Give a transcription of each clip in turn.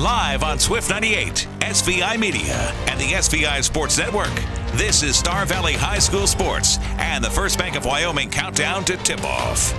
Live on Swift 98, SVI Media, and the SVI Sports Network. This is Star Valley High School Sports and the First Bank of Wyoming countdown to tip-off.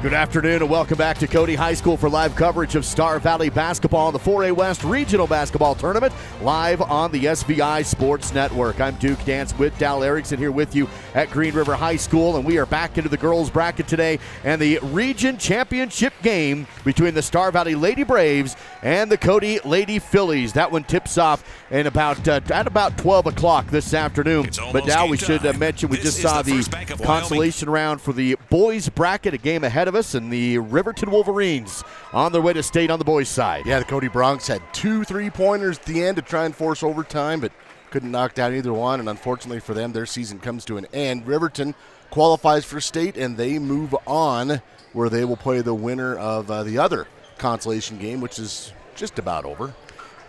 Good afternoon and welcome back to Cody High School for live coverage of Star Valley basketball in the 4A West Regional Basketball Tournament, live on the SVI Sports Network. I'm Duke Dance with Dal Erickson here with you at Green River High School, and we are back into the girls bracket today and the region championship game between the Star Valley Lady Braves and the Cody Lady Phillies. That one tips off in at about 12 o'clock this afternoon. But now we should mention we just saw the consolation round for the boys bracket, a game ahead of us, and the Riverton Wolverines on their way to state on the boys' side. Yeah, the Cody Bronx had 2 3-pointers at the end to try and force overtime, but couldn't knock down either one, and unfortunately for them, their season comes to an end. Riverton qualifies for state, and they move on, where they will play the winner of the other consolation game, which is just about over.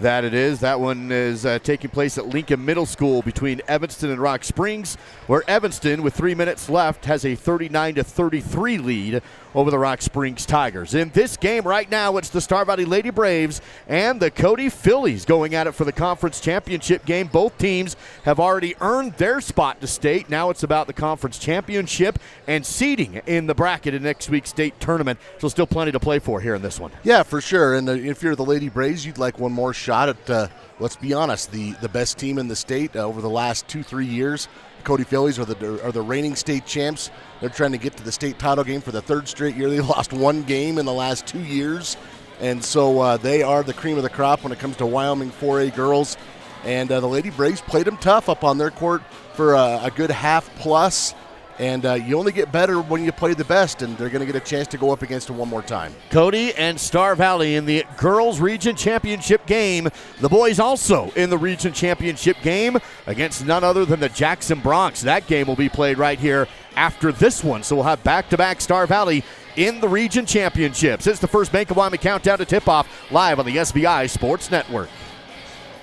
That it is. That one is taking place at Lincoln Middle School between Evanston and Rock Springs, where Evanston, with 3 minutes left, has a 39-33 lead over the Rock Springs Tigers. In this game right now, it's the Star Valley Lady Braves and the Cody Phillies going at it for the conference championship game. Both teams have already earned their spot to state. Now it's about the conference championship and seeding in the bracket in next week's state tournament. So still plenty to play for here in this one. Yeah, for sure. And if you're the Lady Braves, you'd like one more shot at, let's be honest, the best team in the state over the last 2-3 years. Cody Phillies are the reigning state champs. They're trying to get to the state title game for the third straight year. They lost one game in the last 2 years. And so they are the cream of the crop when it comes to Wyoming 4A girls. And the Lady Braves played them tough up on their court for a good half plus. And you only get better when you play the best, and they're going to get a chance to go up against them one more time. Cody and Star Valley in the girls' region championship game. The boys also in the region championship game against none other than the Jackson Bronx. That game will be played right here after this one. So we'll have back-to-back Star Valley in the region championships. It's the First Bank of Wyoming countdown to tip-off live on the SVI Sports Network.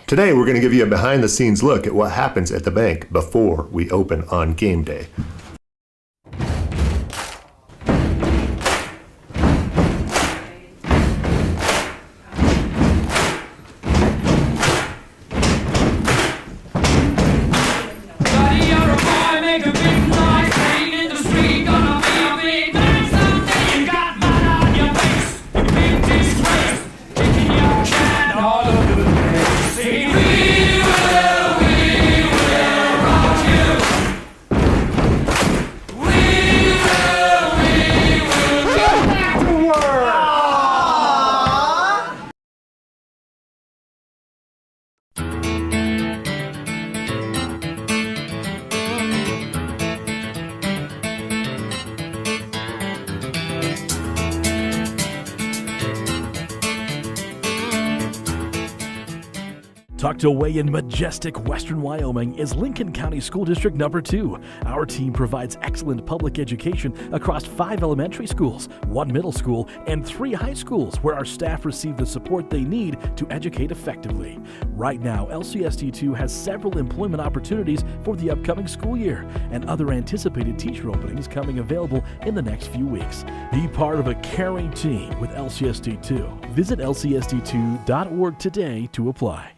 Today, we're going to give you a behind-the-scenes look at what happens at the bank before we open on game day. Tucked away in majestic western Wyoming is Lincoln County School District Number 2. Our team provides excellent public education across 5 elementary schools, 1 middle school, and 3 high schools where our staff receive the support they need to educate effectively. Right now, LCSD2 has several employment opportunities for the upcoming school year and other anticipated teacher openings coming available in the next few weeks. Be part of a caring team with LCSD2. Visit lcsd2.org today to apply.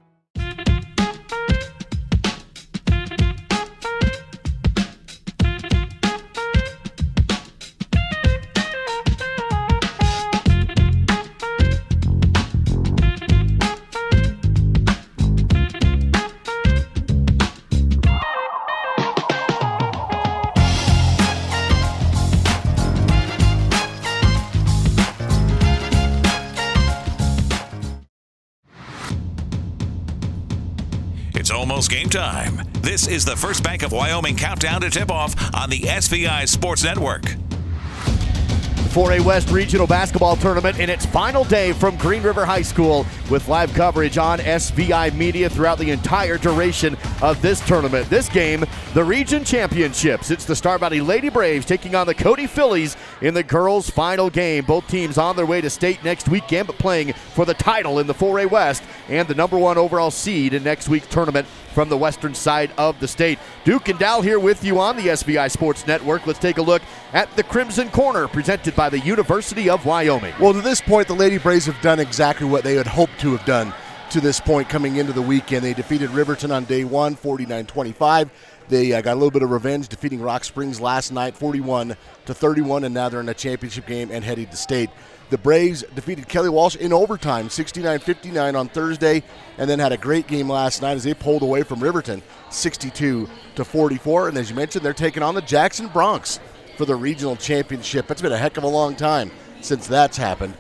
It's almost game time. This is the First Bank of Wyoming countdown to tip-off on the SVI Sports Network. The 4A West Regional Basketball Tournament in its final day from Green River High School, with live coverage on SVI Media throughout the entire duration of this tournament. This game, the region championships. It's the Star Valley Lady Braves taking on the Cody Phillies in the girls' final game. Both teams on their way to state next weekend, but playing for the title in the 4A West and the number 1 overall seed in next week's tournament from the western side of the state. Duke and Dal here with you on the SVI Sports Network. Let's take a look at the Crimson Corner presented by the University of Wyoming. Well, to this point, the Lady Braves have done exactly what they had hoped to have done to this point coming into the weekend. They defeated Riverton on day one, 49-25. They got a little bit of revenge, defeating Rock Springs last night, 41-31, and now they're in a championship game and heading to state. The Braves defeated Kelly Walsh in overtime, 69-59 on Thursday, and then had a great game last night as they pulled away from Riverton, 62-44. And as you mentioned, they're taking on the Jackson Bronx for the regional championship. It's been a heck of a long time since that's happened.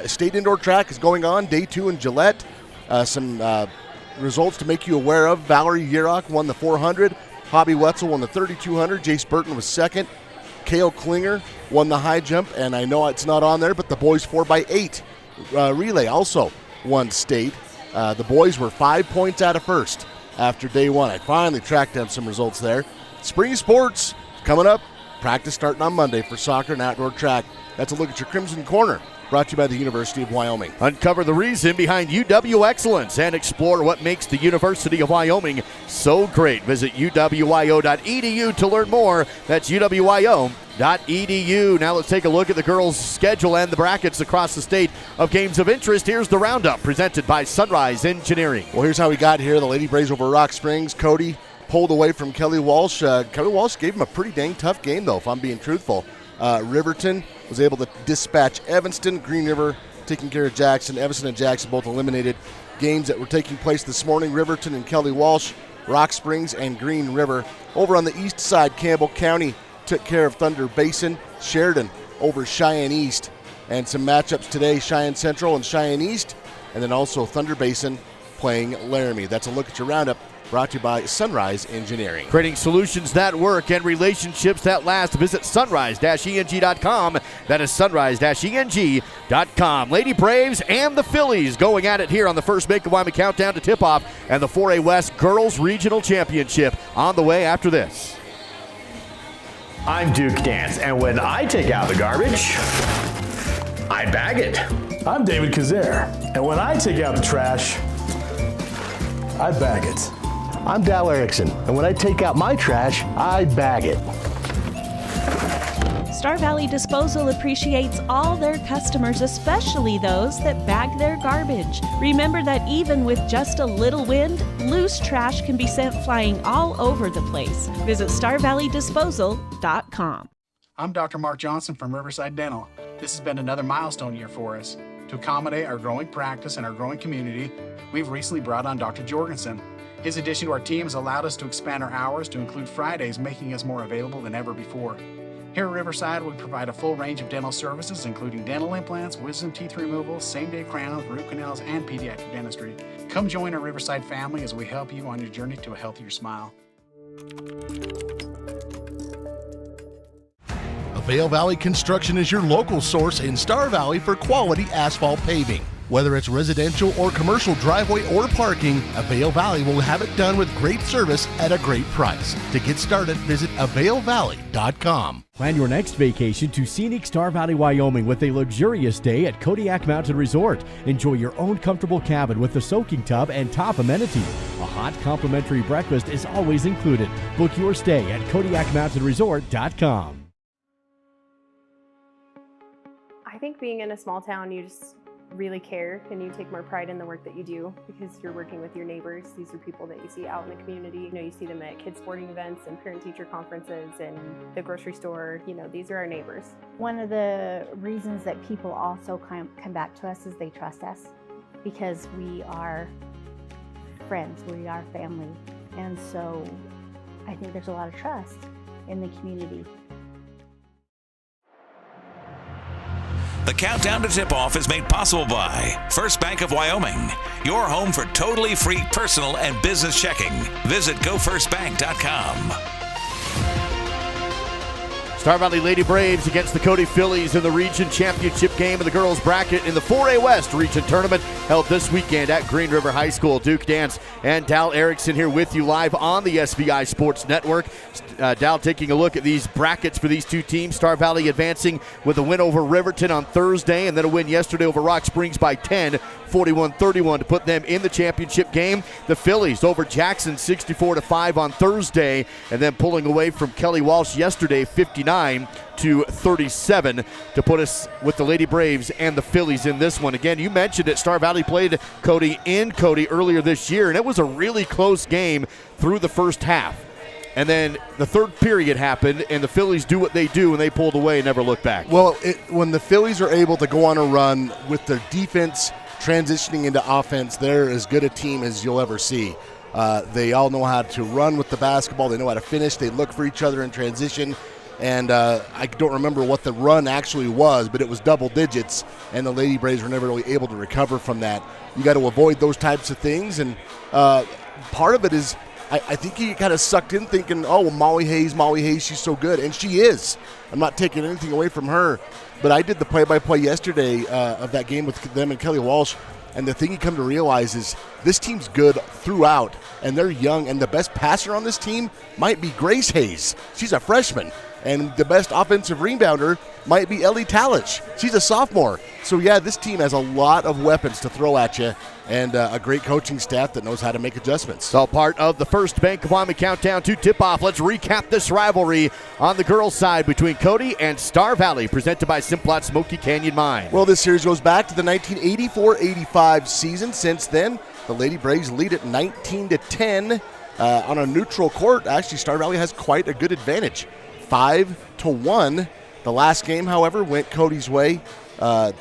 State indoor track is going on, day 2 in Gillette. Some results to make you aware of. Valerie Yerock won the 400. Hobby Wetzel won the 3200. Jace Burton was second. Kale Klinger won the high jump, and I know it's not on there, but the boys 4x8 relay also won state. The boys were 5 points out of first after day one. I finally tracked down some results there. Spring sports coming up. Practice starting on Monday for soccer and outdoor track. That's a look at your Crimson Corner, brought to you by the University of Wyoming. Uncover the reason behind UW excellence and explore what makes the University of Wyoming so great. Visit uwyo.edu to learn more. That's uwyo.edu. Now let's take a look at the girls' schedule and the brackets across the state of games of interest. Here's the roundup presented by Sunrise Engineering. Well, here's how we got here. The Lady Braves over Rock Springs. Cody pulled away from Kelly Walsh. Kelly Walsh gave him a pretty dang tough game, though, if I'm being truthful. Riverton was able to dispatch Evanston. Green River taking care of Jackson. Evanston and Jackson both eliminated games that were taking place this morning. Riverton and Kelly Walsh, Rock Springs and Green River. Over on the east side, Campbell County took care of Thunder Basin. Sheridan over Cheyenne East. And some matchups today, Cheyenne Central and Cheyenne East. And then also Thunder Basin playing Laramie. That's a look at your roundup, brought to you by Sunrise Engineering. Creating solutions that work and relationships that last. Visit sunrise-eng.com. That is sunrise-eng.com. Lady Braves and the Phillies going at it here on the first Make of Wyoming countdown to tip-off and the 4A West Girls Regional Championship on the way after this. I'm Duke Dance, and when I take out the garbage, I bag it. I'm David Kazare, and when I take out the trash, I bag it. I'm Dal Erickson, and when I take out my trash, I bag it. Star Valley Disposal appreciates all their customers, especially those that bag their garbage. Remember that even with just a little wind, loose trash can be sent flying all over the place. Visit StarValleyDisposal.com. I'm Dr. Mark Johnson from Riverside Dental. This has been another milestone year for us. To accommodate our growing practice and our growing community, we've recently brought on Dr. Jorgensen. His addition to our team has allowed us to expand our hours to include Fridays, making us more available than ever before. Here at Riverside, we provide a full range of dental services, including dental implants, wisdom teeth removal, same-day crowns, root canals, and pediatric dentistry. Come join our Riverside family as we help you on your journey to a healthier smile. Vail Valley Construction is your local source in Star Valley for quality asphalt paving. Whether it's residential or commercial driveway or parking, Vail Valley will have it done with great service at a great price. To get started, visit availvalley.com. Plan your next vacation to scenic Star Valley, Wyoming with a luxurious stay at Kodiak Mountain Resort. Enjoy your own comfortable cabin with a soaking tub and top amenities. A hot complimentary breakfast is always included. Book your stay at KodiakMountainResort.com. I think being in a small town, you just really care and you take more pride in the work that you do because you're working with your neighbors. These are people that you see out in the community. You know, you see them at kids sporting events and parent-teacher conferences and the grocery store. You know, these are our neighbors. One of the reasons that people also come back to us is they trust us because we are friends, we are family. And so I think there's a lot of trust in the community. The countdown to tip-off is made possible by First Bank of Wyoming, your home for totally free personal and business checking. Visit gofirstbank.com. Star Valley Lady Braves against the Cody Phillies in the region championship game of the girls bracket in the 4A West region tournament held this weekend at Green River High School. Duke Dance and Dal Erickson here with you live on the SVI Sports Network. Dal taking a look at these brackets for these two teams. Star Valley advancing with a win over Riverton on Thursday and then a win yesterday over Rock Springs by 10, 41-31 to put them in the championship game. The Phillies over Jackson 64-5 on Thursday and then pulling away from Kelly Walsh yesterday 59-37 to put us with the Lady Braves and the Phillies in this one. Again, you mentioned it, Star Valley played Cody in Cody earlier this year, and it was a really close game through the first half. And then the third period happened, and the Phillies do what they do, and they pulled away and never looked back. Well, when the Phillies are able to go on a run with their defense transitioning into offense, they're as good a team as you'll ever see. They all know how to run with the basketball. They know how to finish. They look for each other in transition. And I don't remember what the run actually was, but it was double digits, and the Lady Braves were never really able to recover from that. You got to avoid those types of things, and part of it is I think he kind of sucked in thinking, oh, well, Molly Hayes, she's so good. And she is. I'm not taking anything away from her. But I did the play-by-play yesterday of that game with them and Kelly Walsh. And the thing you come to realize is this team's good throughout, and they're young. And the best passer on this team might be Grace Hayes. She's a freshman. And the best offensive rebounder might be Ellie Talich. She's a sophomore. So, yeah, this team has a lot of weapons to throw at you and a great coaching staff that knows how to make adjustments. So part of the first Bank of Wyoming countdown to tip-off. Let's recap this rivalry on the girls' side between Cody and Star Valley, presented by Simplot Smoky Canyon Mine. Well, this series goes back to the 1984-85 season. Since then, the Lady Braves lead it 19-10 on a neutral court. Actually, Star Valley has quite a good advantage, 5-1. The last game, however, went Cody's way. That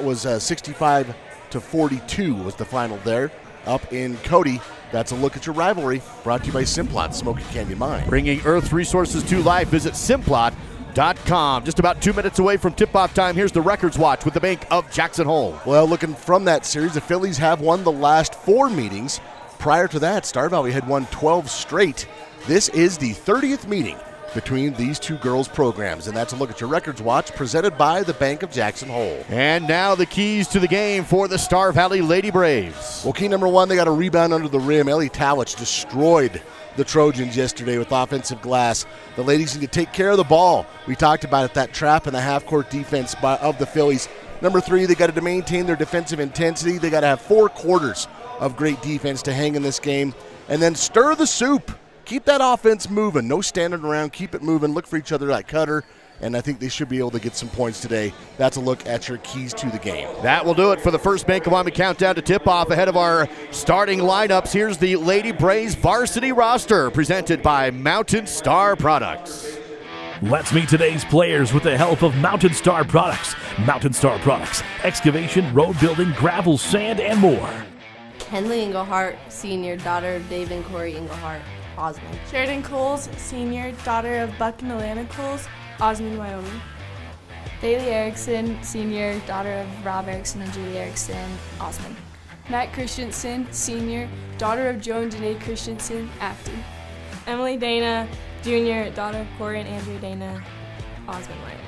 was 65-42 was the final there up in Cody. That's a look at your rivalry, brought to you by Simplot Smoky Canyon Mine. Bringing Earth resources to life. Visit Simplot.com. Just about 2 minutes away from tip-off time. Here's the Records Watch with the Bank of Jackson Hole. Well, looking from that series, the Phillies have won the last 4 meetings. Prior to that, Star Valley had won 12 straight. This is the 30th meeting between these two girls' programs, and that's a look at your Records Watch presented by the Bank of Jackson Hole. And now the keys to the game for the Star Valley Lady Braves. Well, key number 1, they got a rebound under the rim. Ellie Talich destroyed the Trojans yesterday with offensive glass. The ladies need to take care of the ball. We talked about it, that trap and the half-court defense of the Phillies. Number 3, they got to maintain their defensive intensity. They got to have 4 quarters of great defense to hang in this game. And then stir the soup. Keep that offense moving. No standing around. Keep it moving. Look for each other like Cutter. And I think they should be able to get some points today. That's a look at your keys to the game. That will do it for the first Bank of Wyoming countdown to tip-off. Ahead of our starting lineups, here's the Lady Braves varsity roster presented by Mountain Star Products. Let's meet today's players with the help of Mountain Star Products. Mountain Star Products, excavation, road building, gravel, sand, and more. Henley Englehart, senior, daughter of Dave and Corey Englehart, Osmond. Sheridan Coles, senior, daughter of Buck and Alana Coles, Osmond, Wyoming. Bailey Erickson, senior, daughter of Rob Erickson and Julie Erickson, Osmond. Matt Christensen, senior, daughter of Joe and Janae Christensen, Afton. Emily Dana, junior, daughter of Corey and Andrew Dana, Osmond, Wyoming.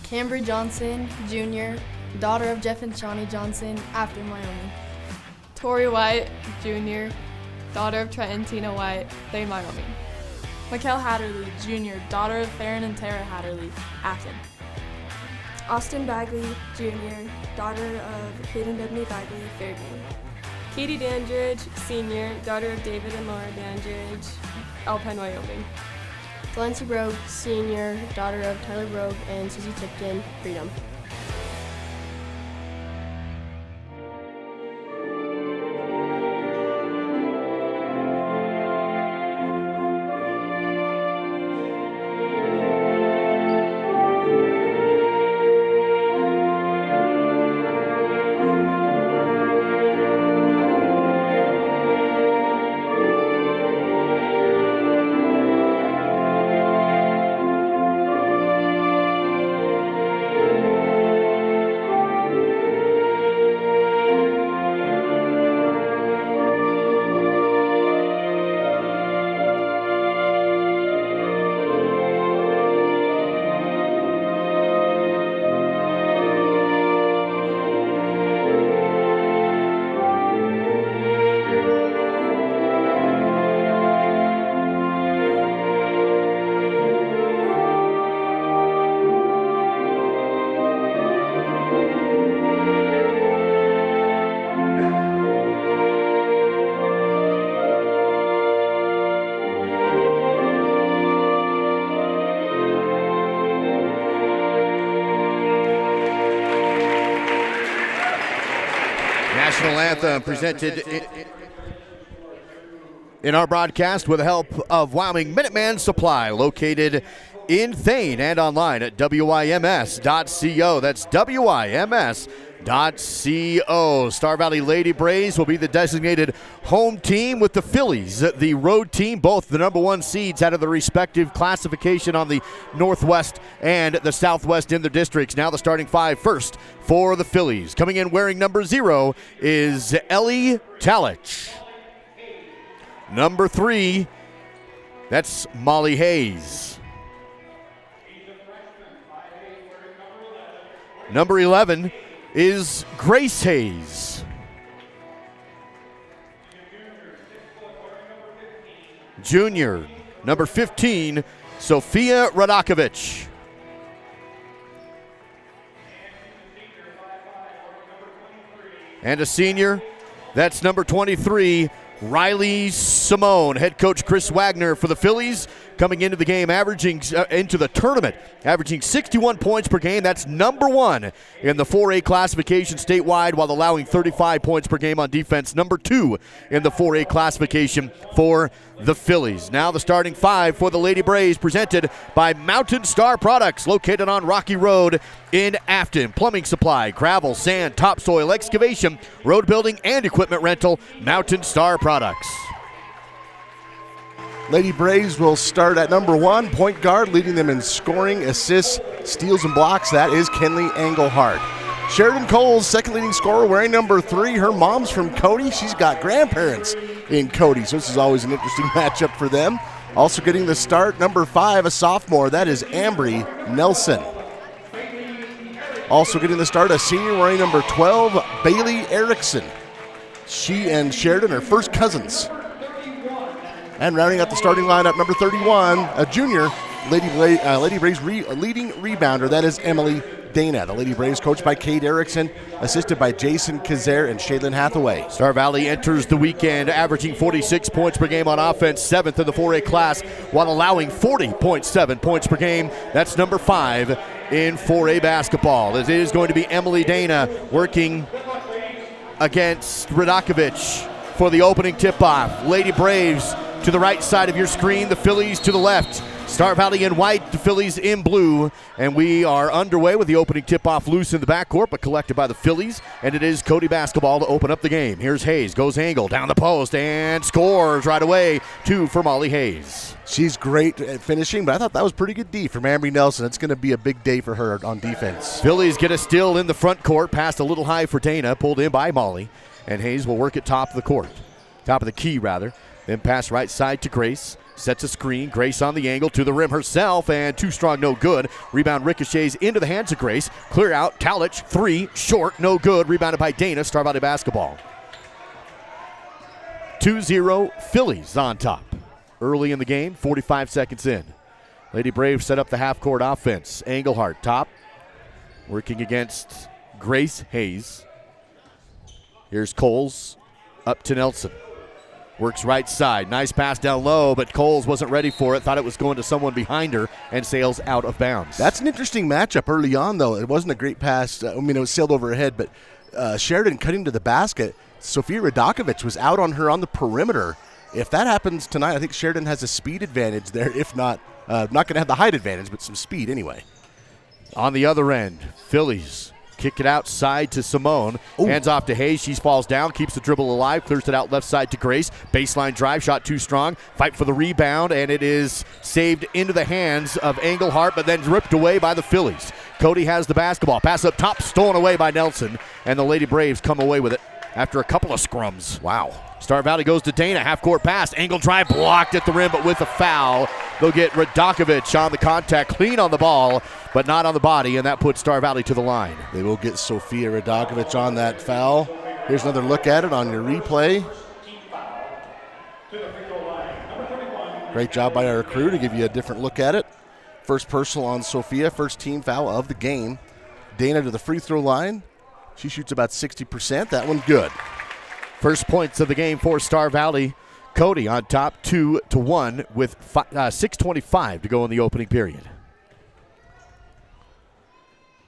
Cambry Johnson, junior, daughter of Jeff and Shawnee Johnson, Afton, Wyoming. Tori White, junior, daughter of Trent and Tina White, Lane, Wyoming. Mikkel Hatterley, junior, daughter of Farron and Tara Hatterley, Afton. Austin Bagley, junior, daughter of Hayden Debney Bagley, Fairview. Katie Dandridge, senior, daughter of David and Laura Dandridge, Alpine, Wyoming. Delancey Brogue, senior, daughter of Tyler Brogue and Susie Tipton, Freedom. national anthem presented in our broadcast with the help of Wyoming Minuteman Supply, located in Thane and online at WIMS.co. That's WIMS.co. Star Valley Lady Braves will be the designated home team, with the Phillies, the road team, both the number one seeds out of the respective classification on the Northwest and the Southwest in their districts. Now the starting five. First for the Phillies, coming in wearing number 0 is Ellie Talich. Number 3, that's Molly Hayes. Number 11 is Grace Hayes. Junior, number 15, Sophia Radakovich. And a senior, that's number 23, Riley Simone. Head coach Chris Wagner for the Phillies, coming into the game, into the tournament, averaging 61 points per game. That's number 1 in the 4A classification statewide, while allowing 35 points per game on defense. Number 2 in the 4A classification for the Phillies. Now the starting 5 for the Lady Braves, presented by Mountain Star Products, located on Rocky Road in Afton. Plumbing supply, gravel, sand, topsoil, excavation, road building, and equipment rental. Mountain Star Products. Lady Braves will start at number 1, point guard, leading them in scoring, assists, steals, and blocks. That is Kenley Engelhardt. Sheridan Coles, second leading scorer, wearing number 3. Her mom's from Cody. She's got grandparents in Cody, so this is always an interesting matchup for them. Also getting the start, number 5, a sophomore. That is Ambry Nelson. Also getting the start, a senior wearing number 12, Bailey Erickson. She and Sheridan are first cousins. And rounding out the starting lineup, number 31, a junior, Lady Braves leading rebounder. That is Emily Dana. The Lady Braves coached by Kate Erickson, assisted by Jason Kazer and Shaylin Hathaway. Star Valley enters the weekend averaging 46 points per game on offense, 7th in the 4A class, while allowing 40.7 points per game. That's number 5 in 4A basketball. It is going to be Emily Dana working against Radakovich for the opening tip-off. Lady Braves to the right side of your screen, the Phillies to the left. Star Valley in white, the Phillies in blue. And we are underway with the opening tip-off loose in the backcourt, but collected by the Phillies. And it is Cody basketball to open up the game. Here's Hayes, goes angle, down the post, and scores right away. 2 for Molly Hayes. She's great at finishing, but I thought that was pretty good D from Ambry Nelson. It's going to be a big day for her on defense. Phillies get a steal in the front court, passed a little high for Dana, pulled in by Molly. And Hayes will work at top of the court. Top of the key, rather. Then pass right side to Grace. Sets a screen. Grace on the angle to the rim herself, and too strong, no good. Rebound ricochets into the hands of Grace. Clear out. Talich, 3, short, no good. Rebounded by Dana. Star Valley basketball. 2-0 Phillies on top. Early in the game, 45 seconds in. Lady Braves set up the half-court offense. Engelhardt top. Working against Grace Hayes. Here's Coles up to Nelson. Works right side. Nice pass down low, but Coles wasn't ready for it. Thought it was going to someone behind her and sails out of bounds. That's an interesting matchup early on, though. It wasn't a great pass. It was sailed over her head, but Sheridan cutting to the basket. Sophia Radakovich was out on her on the perimeter. If that happens tonight, I think Sheridan has a speed advantage there. If not, not going to have the height advantage, but some speed anyway. On the other end, Phillies kick it outside to Simone. Ooh. Hands off to Hayes. She falls down, keeps the dribble alive, clears it out left side to Grace. Baseline drive, shot too strong. Fight for the rebound, and it is saved into the hands of Engelhardt, but then ripped away by the Phillies. Cody has the basketball. Pass up top, stolen away by Nelson, and the Lady Braves come away with it after a couple of scrums. Wow. Star Valley goes to Dana. Half-court pass. Angle drive blocked at the rim, but with a foul. They'll get Radakovich on the contact. Clean on the ball, but not on the body, and that puts Star Valley to the line. They will get Sophia Radakovich on that foul. Here's another look at it on your replay. Great job by our crew to give you a different look at it. First personal on Sophia. First team foul of the game. Dana to the free throw line. She shoots about 60%. That one good. First points of the game for Star Valley. Cody on top 2-1 with 6:25 to go in the opening period.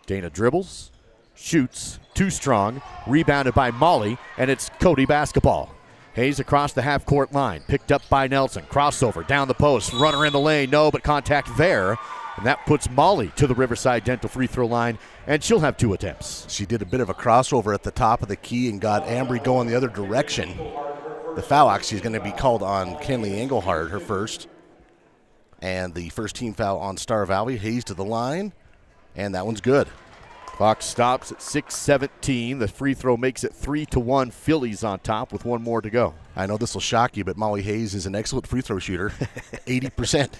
Dana dribbles. shoots, too strong, rebounded by Molly, and it's Cody basketball. Hayes across the half-court line, picked up by Nelson. Crossover, down the post, runner in the lane, no, but contact there. And that puts Molly to the Riverside Dental free throw line, and she'll have 2 attempts. She did a bit of a crossover at the top of the key and got Ambry going the other direction. The foul actually is going to be called on Kenley Engelhardt, her first. And the first team foul on Star Valley. Hayes to the line, and that one's good. Clock stops at 6:17. The free throw makes it 3-1. Phillies on top with 1 more to go. I know this will shock you, but Molly Hayes is an excellent free throw shooter, 80%.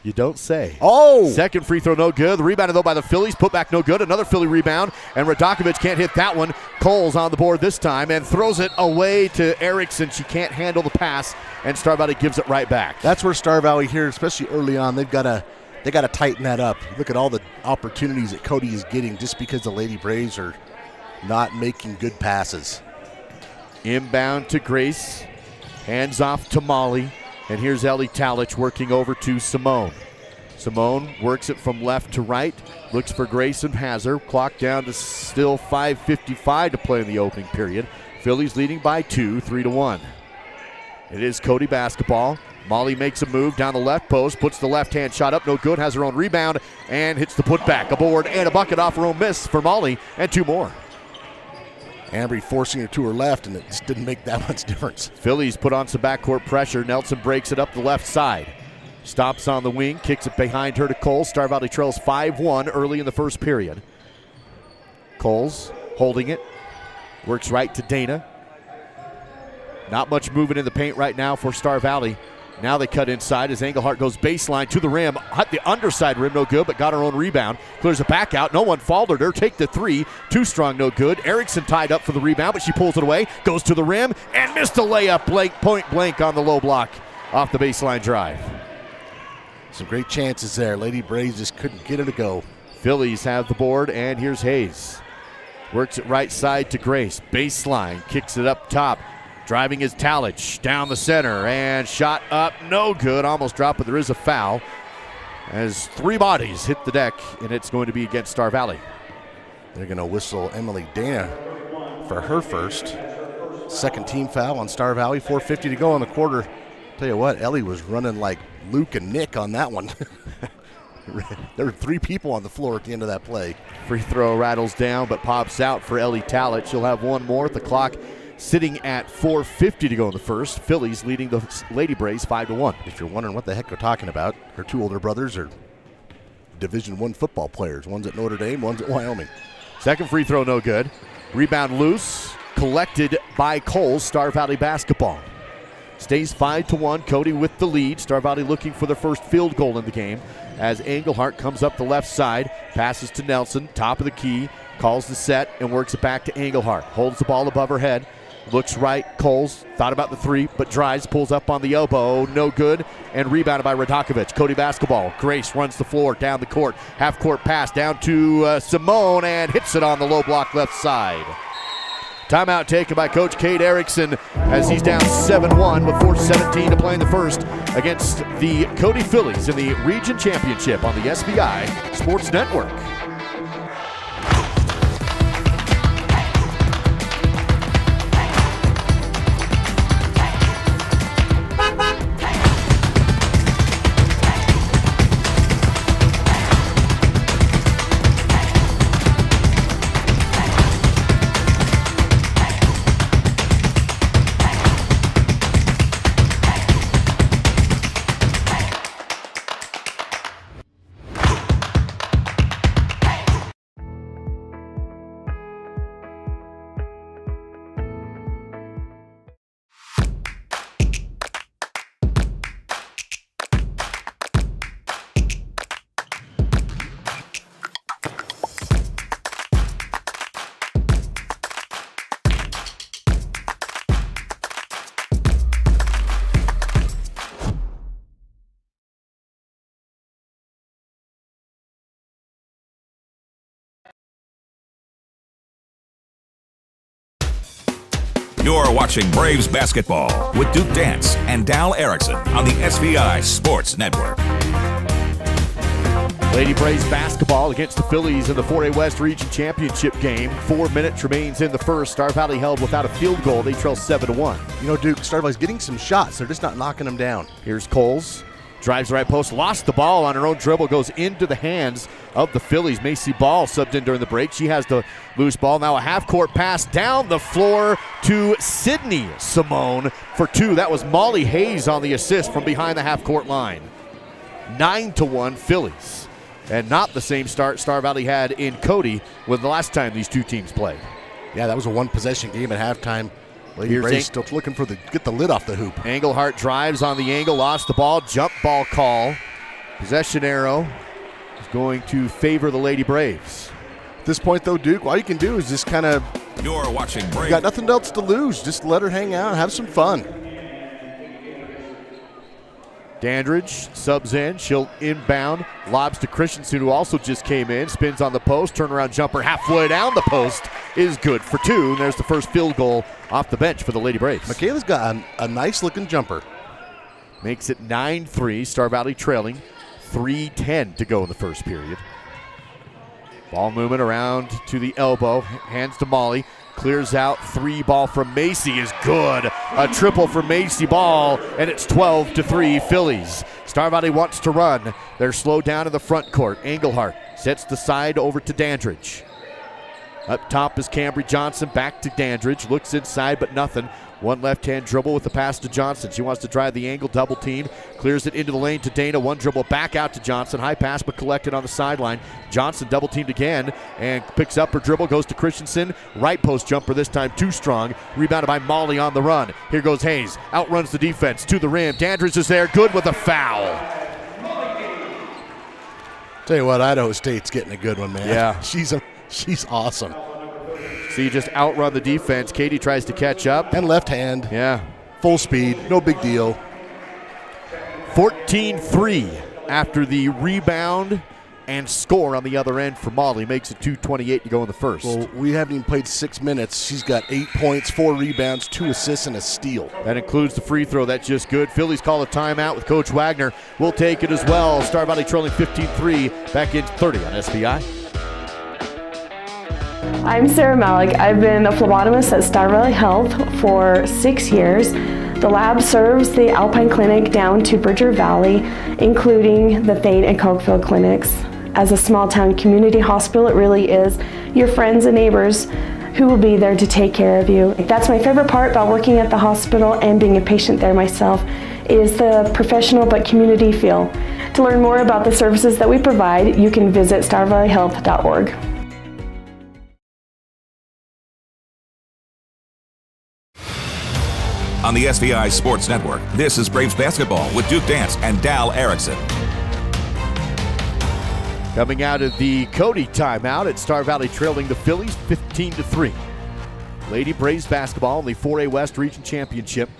You don't say. Oh! Second free throw, no good. The rebound, though, by the Phillies. Put back, no good. Another Philly rebound, and Radakovich can't hit that one. Cole's on the board this time and throws it away to Erickson. She can't handle the pass, and Star Valley gives it right back. That's where Star Valley here, especially early on, they got to tighten that up. Look at all the opportunities that Cody is getting just because the Lady Braves are not making good passes. Inbound to Grace. Hands off to Molly. And here's Ellie Talich working over to Simone. Simone works it from left to right. Looks for Grace and has her. Clock down to still 5:55 to play in the opening period. Phillies leading by 2, 3-1. It is Cody basketball. Molly makes a move down the left post, puts the left-hand shot up, no good, has her own rebound, and hits the putback. A board and a bucket off her own miss for Molly, and 2 more. Ambry forcing her to her left, and it just didn't make that much difference. Phillies put on some backcourt pressure. Nelson breaks it up the left side. Stops on the wing, kicks it behind her to Cole. Star Valley trails 5-1 early in the first period. Cole's holding it, works right to Dana. Not much movement in the paint right now for Star Valley. Now they cut inside as Engelhardt goes baseline to the rim. Hit the underside rim, no good, but got her own rebound. Clears it back out. No one faulted her. Take the 3. Too strong, no good. Erickson tied up for the rebound, but she pulls it away. Goes to the rim and missed a layup point blank on the low block off the baseline drive. Some great chances there. Lady Braves just couldn't get it to go. Phillies have the board, and here's Hayes. Works it right side to Grace. Baseline, kicks it up top. Driving is Talich down the center, and shot up, no good. Almost dropped, but there is a foul as 3 bodies hit the deck, and it's going to be against Star Valley. They're going to whistle Emily Dana for her first. Second team foul on Star Valley. 4:50 to go in the quarter. Tell you what, Ellie was running like Luke and Nick on that one. There were 3 people on the floor at the end of that play. Free throw rattles down, but pops out for Ellie Talich. She'll have 1 more at the clock. Sitting at 4:50 to go in the first. Phillies leading the Lady Braves 5-1. If you're wondering what the heck we're talking about, her 2 older brothers are Division I football players. One's at Notre Dame, one's at Wyoming. Second free throw, no good. Rebound loose, collected by Cole. Star Valley basketball. Stays 5-1. Cody with the lead. Star Valley looking for their first field goal in the game as Engelhardt comes up the left side, passes to Nelson, top of the key, calls the set and works it back to Engelhardt. Holds the ball above her head. Looks right, Coles, thought about the 3, but drives, pulls up on the elbow, no good, and rebounded by Radakovich. Cody basketball. Grace runs the floor, down the court, half-court pass down to Simone, and hits it on the low block left side. Timeout taken by Coach Cade Erickson as he's down 7-1 with 4:17 to play in the first against the Cody Phillies in the Region Championship on the SVI Sports Network. You're watching Braves basketball with Duke Dance and Dal Erickson on the SVI Sports Network. Lady Braves basketball against the Phillies in the 4A West Region Championship game. 4 minutes remains in the first. Star Valley held without a field goal. They trail 7-1. You know, Duke, Star Valley's getting some shots. They're just not knocking them down. Here's Coles. Drives the right post, lost the ball on her own dribble, goes into the hands of the Phillies. Macy Ball subbed in during the break. She has the loose ball. Now a half-court pass down the floor to Sydney Simone for 2. That was Molly Hayes on the assist from behind the half-court line. 9-1 Phillies. And not the same start Star Valley had in Cody with the last time these two teams played. Yeah, that was a one-possession game at halftime. Lady Braves still looking for get the lid off the hoop. Engelhardt drives on the angle, lost the ball, jump ball call. Possession arrow is going to favor the Lady Braves. At this point, though, Duke, all you can do is just kind of... You're watching Braves. You got nothing else to lose. Just let her hang out and have some fun. Dandridge subs in. She'll inbound. Lobs to Christensen, who also just came in. Spins on the post. Turnaround jumper halfway down the post is good for 2. And there's the first field goal off the bench for the Lady Braves. Michaela's got a nice-looking jumper. Makes it 9-3. Star Valley trailing. 3:10 to go in the first period. Ball movement around to the elbow. Hands to Molly. Clears out. 3 ball from Macy is good. A triple for Macy Ball, and it's 12-3 Phillies. Star Valley wants to run. They're slowed down in the front court. Engelhardt sets the side over to Dandridge. Up top is Cambry Johnson. Back to Dandridge. Looks inside, but nothing. One left-hand dribble with the pass to Johnson. She wants to drive the angle, double team. Clears it into the lane to Dana. One dribble back out to Johnson. High pass, but collected on the sideline. Johnson double teamed again and picks up her dribble. Goes to Christensen. Right post jumper this time too strong. Rebounded by Molly on the run. Here goes Hayes. Outruns the defense to the rim. Dandridge is there. Good with a foul. Tell you what, Idaho State's getting a good one, man. Yeah. She's awesome. So you just outrun the defense. Katie tries to catch up. And left hand. Yeah. Full speed. No big deal. 14-3 after the rebound and score on the other end for Molly. Makes it 2:28 to go in the first. Well, we haven't even played 6 minutes. She's got 8 points, 4 rebounds, 2 assists, and a steal. That includes the free throw. That's just good. Phillies call a timeout with Coach Wagner. We'll take it as well. Star Valley trailing 15-3 back in 30 on SVI. I'm Sarah Malik. I've been a phlebotomist at Star Valley Health for 6 years. The lab serves the Alpine Clinic down to Bridger Valley, including the Thane and Cokefield clinics. As a small town community hospital, it really is your friends and neighbors who will be there to take care of you. That's my favorite part about working at the hospital and being a patient there myself, is the professional but community feel. To learn more about the services that we provide, you can visit starvalleyhealth.org. On the SVI Sports Network, this is Braves basketball with Duke Dance and Dal Erickson. Coming out of the Cody timeout at Star Valley trailing the Phillies 15-3. Lady Braves basketball in the 4A West Region Championship.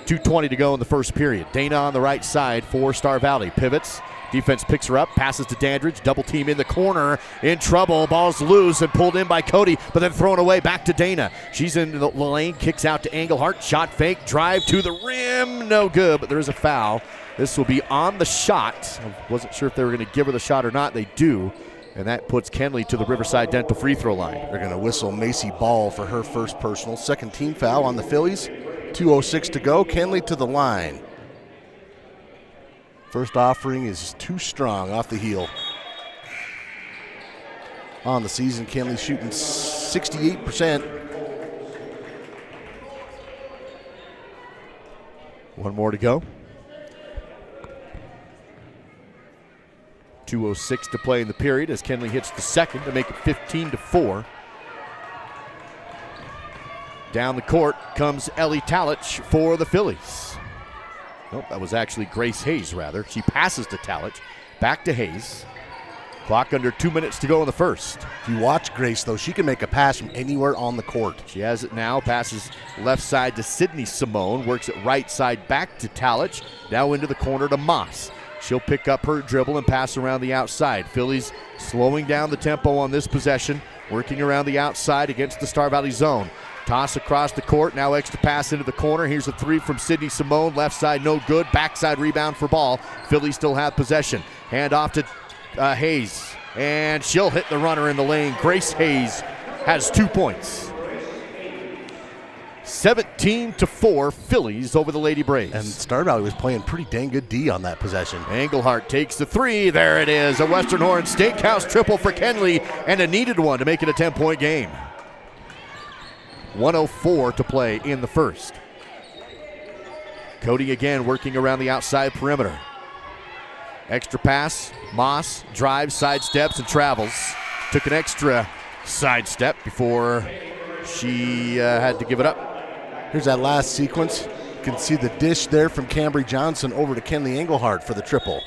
2:20 to go in the first period. Dana on the right side for Star Valley. Pivots. Defense picks her up, passes to Dandridge, double team in the corner, in trouble, ball's loose and pulled in by Cody, but then thrown away back to Dana. She's in the lane, kicks out to Engelhardt, shot fake, drive to the rim, no good, but there is a foul. This will be on the shot. I wasn't sure if they were going to give her the shot or not. They do, and that puts Kenley to the Riverside Dental free throw line. They're going to whistle Macy Ball for her first personal. Second team foul on the Phillies. 2:06 to go, Kenley to the line. First offering is too strong off the heel. On the season, Kenley shooting 68%. One more to go. 2:06 to play in the period as Kenley hits the second to make it 15-4. Down the court comes Ellie Talich for the Phillies. Nope, that was actually Grace Hayes, rather. She passes to Talich. Back to Hayes. Clock under 2 minutes to go in the first. If you watch Grace, though, she can make a pass from anywhere on the court. She has it now. Passes left side to Sydney Simone. Works it right side back to Talich. Now into the corner to Moss. She'll pick up her dribble and pass around the outside. Phillies slowing down the tempo on this possession. Working around the outside against the Star Valley zone. Toss across the court, now extra pass into the corner. Here's a three from Sydney Simone. Left side, no good. Backside rebound for Ball. Phillies still have possession. Hand off to Hayes, and she'll hit the runner in the lane. Grace Hayes has 2 points. 17-4 Phillies over the Lady Braves. And Star Valley was playing pretty dang good D on that possession. Engelhardt takes the 3. There it is. A Western Horn Steakhouse triple for Kenley, and a needed one to make it a 10-point game. 1:04 to play in the first. Cody again working around the outside perimeter. Extra pass. Moss drives, sidesteps, and travels. Took an extra sidestep before she had to give it up. Here's that last sequence. You can see the dish there from Cambry Johnson over to Kenley Engelhardt for the triple.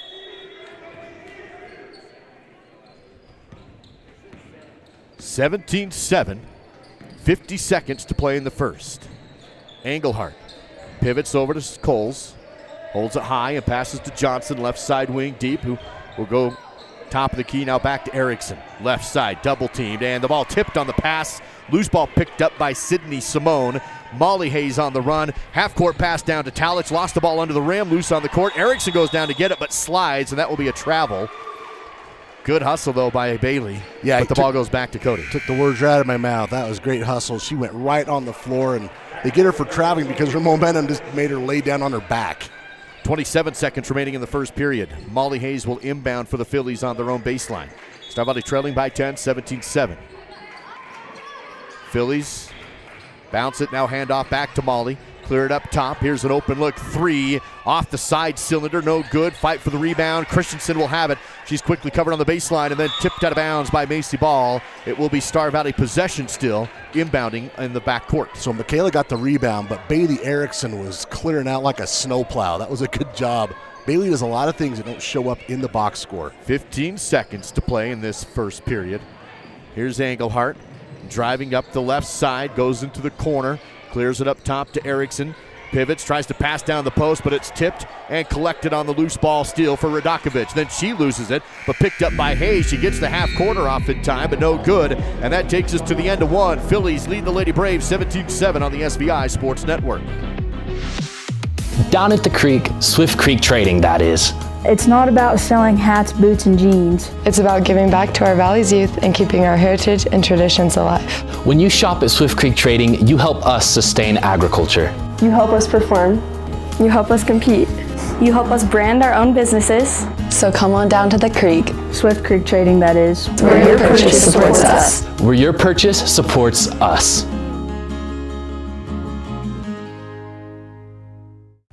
(17-7). 50 seconds to play in the first. Engelhardt pivots over to Coles. Holds it high and passes to Johnson, left side wing deep, who will go top of the key. Now back to Erickson. Left side, double teamed, and the ball tipped on the pass. Loose ball picked up by Sydney Simone. Molly Hayes on the run. Half-court pass down to Talich. Lost the ball under the rim, loose on the court. Erickson goes down to get it, but slides, and that will be a travel. Good hustle, though, by Bailey. Yeah, but the ball goes back to Cody. Took the words right out of my mouth. That was great hustle. She went right on the floor, and they get her for traveling because her momentum just made her lay down on her back. 27 seconds remaining in the first period. Molly Hayes will inbound for the Phillies on their own baseline. Star Valley trailing by 10, 17-7. Phillies bounce it, now hand off back to Molly. Clear it up top. Here's an open look 3 off the side cylinder. No good. Fight for the rebound. Christensen will have it. She's quickly covered on the baseline and then tipped out of bounds by Macy Ball. It will be Star Valley possession still, inbounding in the backcourt. So Michaela got the rebound, but Bailey Erickson was clearing out like a snowplow. That was a good job. Bailey does a lot of things that don't show up in the box score. 15 seconds to play in this first period. Here's Engelhardt driving up the left side, goes into the corner. Clears it up top to Erickson. Pivots, tries to pass down the post, but it's tipped and collected on the loose ball steal for Radakovich. Then she loses it, but picked up by Hayes. She gets the half quarter off in time, but no good. And that takes us to the end of one. Phillies lead the Lady Braves 17-7 on the SVI Sports Network. Down at the creek, Swift Creek Trading, that is. It's not about selling hats, boots, and jeans. It's about giving back to our Valley's youth and keeping our heritage and traditions alive. When you shop at Swift Creek Trading, you help us sustain agriculture. You help us perform. You help us compete. You help us brand our own businesses. So come on down to the creek. Swift Creek Trading, that is. Where your purchase supports us. Where your purchase supports us.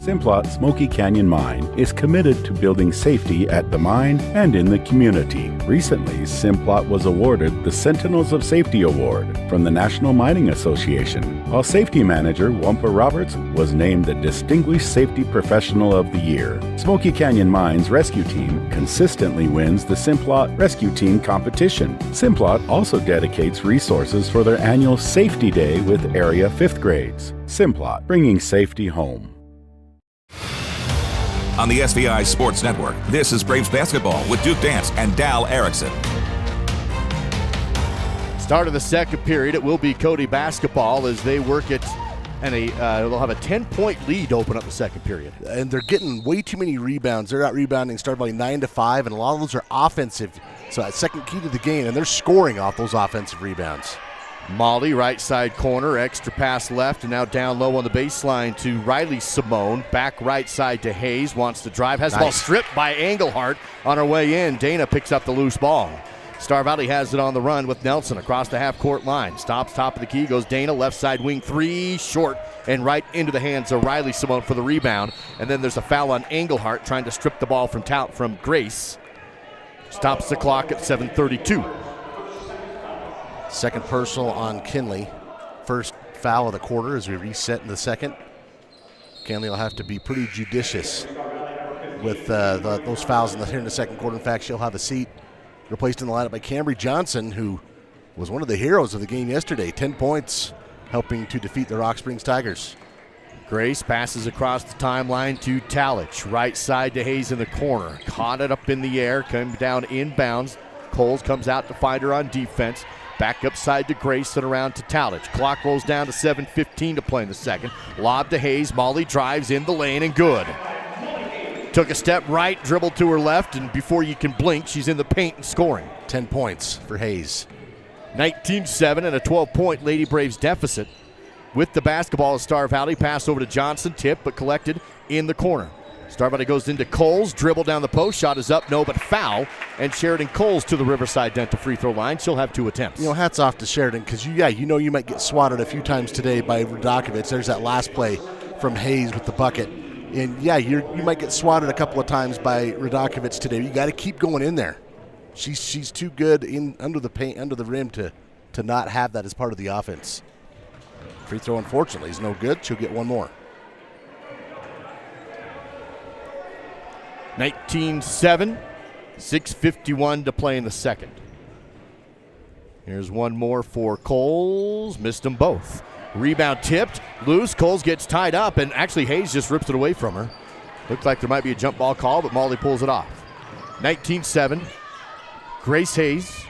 Simplot Smoky Canyon Mine is committed to building safety at the mine and in the community. Recently, Simplot was awarded the Sentinels of Safety Award from the National Mining Association, while Safety Manager Wampa Roberts was named the Distinguished Safety Professional of the Year. Smoky Canyon Mine's rescue team consistently wins the Simplot Rescue Team competition. Simplot also dedicates resources for their annual Safety Day with area 5th grades. Simplot, bringing safety home. On the SVI Sports Network, this is Braves basketball with Duke Dance and Dal Erickson. Start of the second period, it will be Cody basketball as they work it, and they'll have a 10-point lead to open up the second period. And they're getting way too many rebounds. They're out rebounding Star Valley 9-5, and a lot of those are offensive. So that second key to the game, and they're scoring off those offensive rebounds. Molly, right side corner, extra pass left, and now down low on the baseline to Riley Simone. Back right side to Hayes, wants to drive, has the ball stripped by Engelhardt on her way in. Dana picks up the loose ball. Star Valley has it on the run with Nelson across the half-court line. Stops top of the key, goes Dana, left side wing 3, short, and right into the hands of Riley Simone for the rebound. And then there's a foul on Engelhardt trying to strip the ball from Grace. Stops the clock at 7:32. Second personal on Kenley. First foul of the quarter as we reset in the second. Kenley will have to be pretty judicious with those fouls here in the second quarter. In fact, she'll have a seat replaced in the lineup by Cambry Johnson, who was one of the heroes of the game yesterday. 10 points, helping to defeat the Rock Springs Tigers. Grace passes across the timeline to Talich. Right side to Hayes in the corner. Caught it up in the air, comes down inbounds. Coles comes out to find her on defense. Back up side to Grace and around to Talich. Clock rolls down to 7:15 to play in the second. Lob to Hayes. Molly drives in the lane and good. Took a step right, dribbled to her left, and before you can blink, she's in the paint and scoring. 10 points for Hayes. 19-7 and a 12-point Lady Braves deficit. With the basketball, Star Valley pass over to Johnson, tip but collected in the corner. Star Valley goes into Coles, dribble down the post, shot is up, no, but foul. And Sheridan Coles to the Riverside Dental free throw line. She'll have 2 attempts. Hats off to Sheridan because you might get swatted a few times today by Radakovich. There's that last play from Hayes with the bucket. And you might get swatted a couple of times by Radakovich today. You got to keep going in there. She's too good under the paint, under the rim to not have that as part of the offense. Free throw, unfortunately, is no good. She'll get one more. 19-7, 6:51 to play in the second. Here's one more for Coles. Missed them both. Rebound tipped, loose. Coles gets tied up, and actually Hayes just rips it away from her. Looked like there might be a jump ball call, but Molly pulls it off. 19-7. Grace Hayes.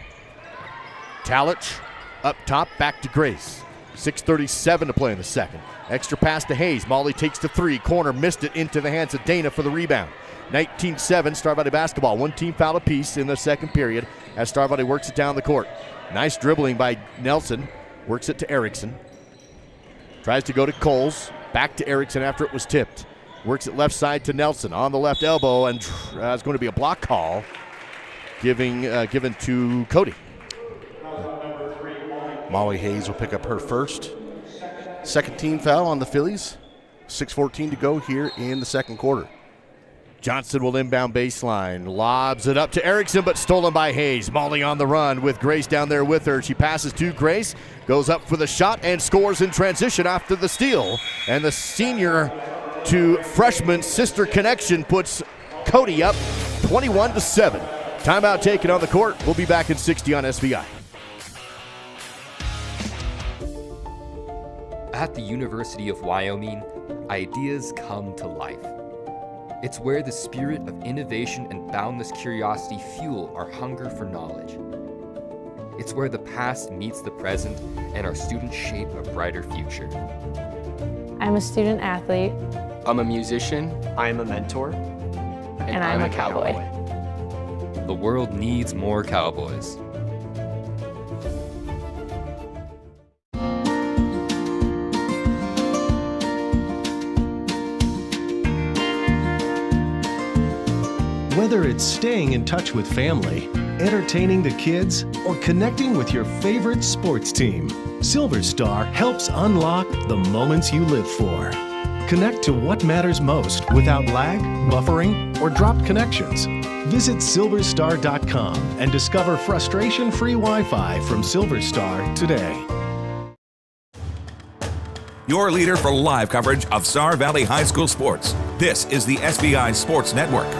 Talich up top, back to Grace. 6:37 to play in the second. Extra pass to Hayes. Molly takes the 3. Corner, missed it into the hands of Dana for the rebound. 19-7, Star Valley basketball. 1 team foul apiece in the second period as Star Valley works it down the court. Nice dribbling by Nelson. Works it to Erickson. Tries to go to Coles. Back to Erickson after it was tipped. Works it left side to Nelson on the left elbow, and it's going to be a block call given to Cody. Molly Hayes will pick up her first. Second team foul on the Phillies. 6:14 to go here in the second quarter. Johnson will inbound baseline. Lobs it up to Erickson, but stolen by Hayes. Molly on the run with Grace down there with her. She passes to Grace, goes up for the shot, and scores in transition after the steal. And the senior to freshman sister connection puts Cody up 21-7. Timeout taken on the court. We'll be back in 60 on SVI. At the University of Wyoming, ideas come to life. It's where the spirit of innovation and boundless curiosity fuel our hunger for knowledge. It's where the past meets the present and our students shape a brighter future. I'm a student athlete. I'm a musician. I'm a mentor. And I'm a cowboy. The world needs more cowboys. Whether it's staying in touch with family, entertaining the kids, or connecting with your favorite sports team, Silver Star helps unlock the moments you live for. Connect to what matters most without lag, buffering, or dropped connections. Visit silverstar.com and discover frustration-free Wi-Fi from Silver Star today. Your leader for live coverage of Star Valley High School sports. This is the SVI Sports Network.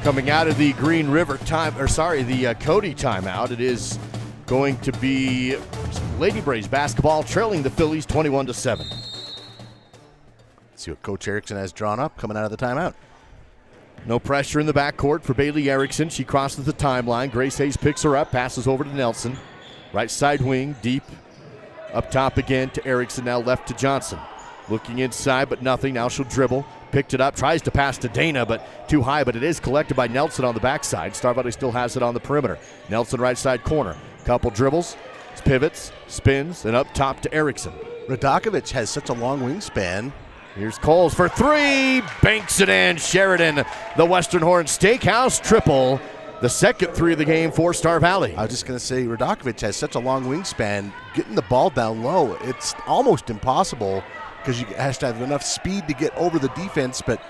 Coming out of the Green River the Cody timeout, it is going to be Lady Braves basketball trailing the Phillies 21-7. Let's see what Coach Erickson has drawn up coming out of the timeout. No pressure in the backcourt for Bailey Erickson. She crosses the timeline. Grace Hayes picks her up, passes over to Nelson. Right side wing, deep. Up top again to Erickson, now left to Johnson. Looking inside, but nothing. Now she'll dribble. Picked it up, tries to pass to Dana, but too high, but it is collected by Nelson on the backside. Star Valley still has it on the perimeter. Nelson right side corner. Couple dribbles, pivots, spins, and up top to Erickson. Radakovich has such a long wingspan. Here's Coles for 3, banks it in. Sheridan, the Western Horn Steakhouse triple. The second 3 of the game for Star Valley. I was just going to say, Radakovich has such a long wingspan. Getting the ball down low, it's almost impossible because you have to have enough speed to get over the defense, but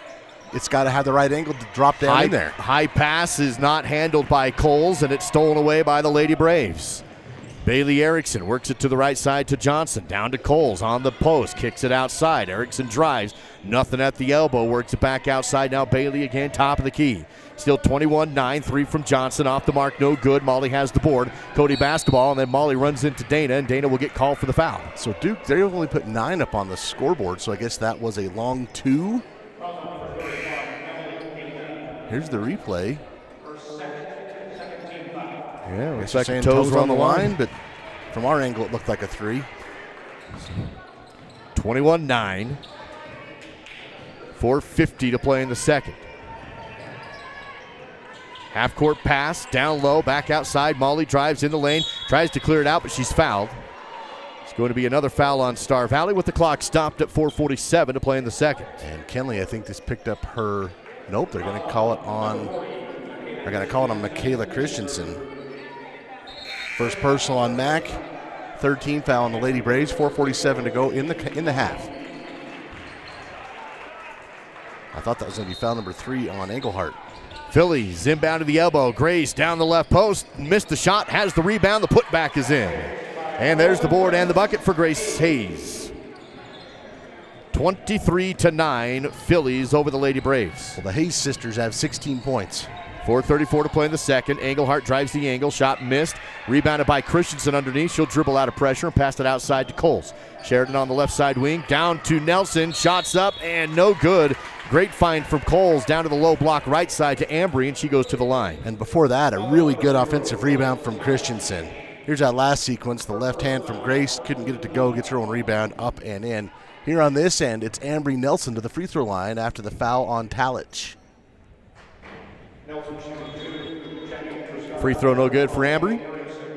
it's got to have the right angle to drop down in there. High pass is not handled by Coles, and it's stolen away by the Lady Braves. Bailey Erickson works it to the right side to Johnson. Down to Coles on the post. Kicks it outside. Erickson drives. Nothing at the elbow. Works it back outside. Now Bailey again, top of the key. Still 21-9. 3 from Johnson. Off the mark. No good. Molly has the board. Cody basketball. And then Molly runs into Dana. And Dana will get called for the foul. So Duke, they only put 9 up on the scoreboard. So I guess that was a long 2. Here's the replay. Yeah, looks like toes were on the line, but from our angle it looked like a 3. 21-9. 4:50 to play in the second. Half-court pass, down low, back outside. Molly drives in the lane, tries to clear it out, but she's fouled. It's going to be another foul on Star Valley with the clock stopped at 4:47 to play in the second. And Kenley, I think this picked up her. Nope, they're going to call it on. They're going to call it on Michaela Christensen. First personal on Mac. Third team foul on the Lady Braves. 4:47 to go in the half. I thought that was going to be foul number 3 on Engelhardt. Phillies inbound to the elbow. Grace down the left post. Missed the shot. Has the rebound. The putback is in. And there's the board and the bucket for Grace Hayes. 23-9. Phillies over the Lady Braves. Well, the Hayes sisters have 16 points. 4:34 to play in the second. Engelhardt drives the angle. Shot missed. Rebounded by Christensen underneath. She'll dribble out of pressure and pass it outside to Coles. Sheridan on the left side wing. Down to Nelson. Shots up and no good. Great find from Coles down to the low block right side to Ambry, and she goes to the line. And before that, a really good offensive rebound from Christensen. Here's that last sequence. The left hand from Grace. Couldn't get it to go. Gets her own rebound up and in. Here on this end, it's Ambry Nelson to the free throw line after the foul on Talich. Free throw no good for Ambry.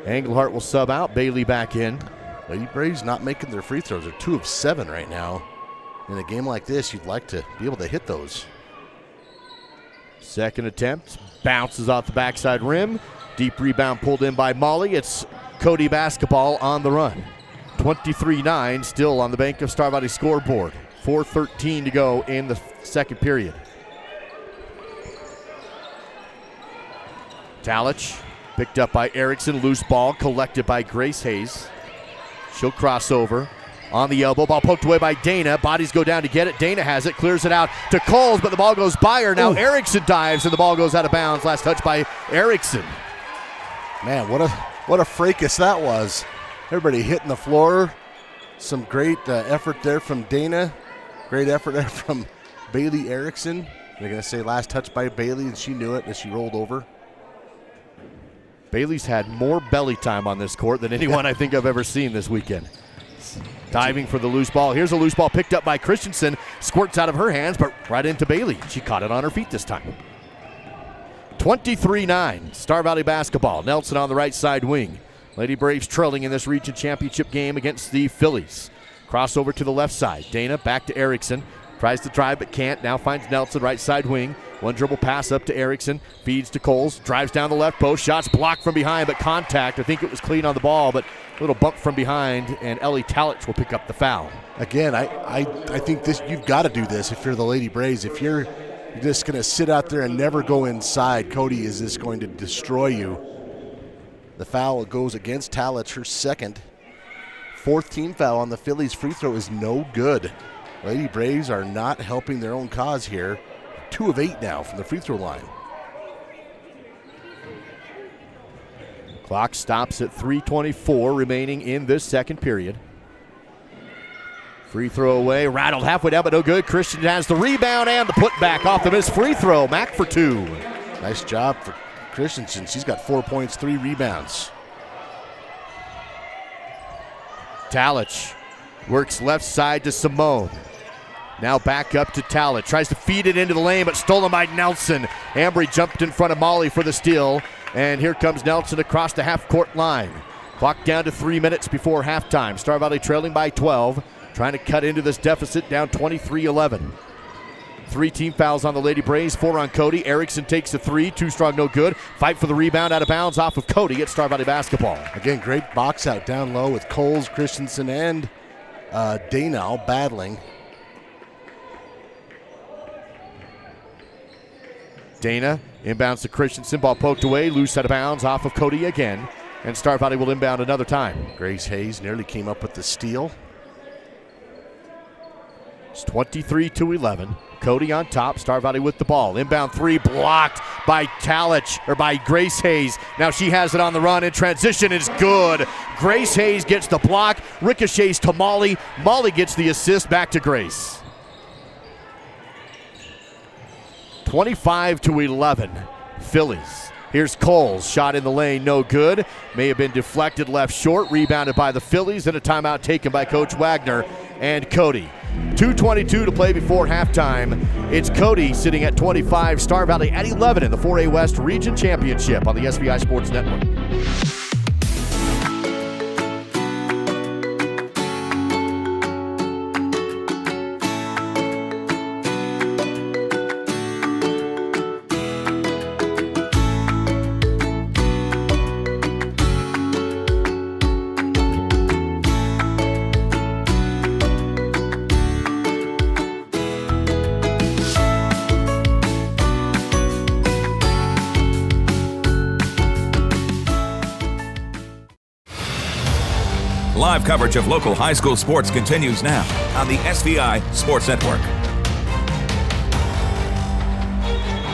Engelhardt will sub out. Bailey back in. Lady Braves not making their free throws. They're 2 of 7 right now. In a game like this, you'd like to be able to hit those. Second attempt. Bounces off the backside rim. Deep rebound pulled in by Molly. It's Cody basketball on the run. 23-9 still on the Bank of Star Valley scoreboard. 4:13 to go in the second period. Talich picked up by Erickson. Loose ball collected by Grace Hayes. She'll cross over. On the elbow, ball poked away by Dana. Bodies go down to get it. Dana has it, clears it out to Coles, but the ball goes by her. Now Erickson dives, and the ball goes out of bounds. Last touch by Erickson. Man, what a fracas that was. Everybody hitting the floor. Some great effort there from Dana. Great effort there from Bailey Erickson. They're going to say last touch by Bailey, and she knew it as she rolled over. Bailey's had more belly time on this court than anyone I think I've ever seen this weekend. Diving for the loose ball. Here's a loose ball picked up by Christensen. Squirts out of her hands, but right into Bailey. She caught it on her feet this time. 23-9, Star Valley basketball. Nelson on the right side wing. Lady Braves trailing in this region championship game against the Phillies. Crossover to the left side. Dana back to Erickson. Tries to drive but can't. Now finds Nelson right side wing. One dribble pass up to Erickson. Feeds to Coles. Drives down the left post. Shots blocked from behind, but contact. I think it was clean on the ball, but a little bump from behind, and Ellie Talich will pick up the foul. Again, I think this, you've got to do this if you're the Lady Braves. If you're just going to sit out there and never go inside, Cody is just going to destroy you. The foul goes against Talich, her second. Fourth team foul on the Phillies. Free throw is no good. Lady Braves are not helping their own cause here. 2 of 8 now from the free throw line. Clock stops at 3:24 remaining in this second period. Free throw away, rattled halfway down, but no good. Christian has the rebound and the putback off the missed free throw. Mack for 2. Nice job for Christensen. She's got 4 points, 3 rebounds. Talich works left side to Simone. Now back up to Talich. Tries to feed it into the lane, but stolen by Nelson. Ambry jumped in front of Molly for the steal. And here comes Nelson across the half-court line. Clock down to 3 minutes before halftime. Star Valley trailing by 12. Trying to cut into this deficit, down 23-11. 3 team fouls on the Lady Braves, 4 on Cody. Erickson takes a 3, too strong, no good. Fight for the rebound, out of bounds off of Cody at Star Valley basketball. Again, great box out down low with Coles, Christensen, and Dana all battling. Dana inbounds to Christensen, ball poked away, loose out of bounds off of Cody again. And Star Valley will inbound another time. Grace Hayes nearly came up with the steal. It's 23-11. Cody on top. Star Valley with the ball. Inbound 3 blocked by Talich, or by Grace Hayes. Now she has it on the run, and transition is good. Grace Hayes gets the block. Ricochets to Molly. Molly gets the assist back to Grace. 25-11. Phillies. Here's Coles. Shot in the lane, no good. May have been deflected left short. Rebounded by the Phillies, and a timeout taken by Coach Wagner and Cody. 2:22 to play before halftime. It's Cody sitting at 25, Star Valley at 11 in the 4A West Region Championship on the SVI Sports Network. Live coverage of local high school sports continues now on the SVI Sports Network.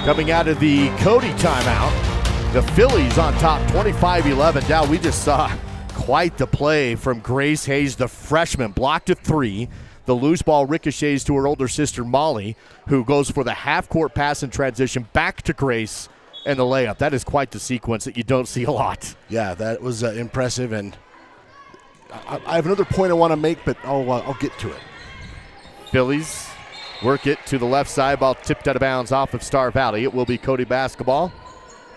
Coming out of the Cody timeout, the Phillies on top 25-11. Now we just saw quite the play from Grace Hayes, the freshman, blocked a three. The loose ball ricochets to her older sister Molly, who goes for the half-court pass in transition back to Grace and the layup. That is quite the sequence that you don't see a lot. Yeah, that was impressive, and I have another point I want to make, but I'll get to it. Phillies work it to the left side. Ball tipped out of bounds off of Star Valley. It will be Cody basketball.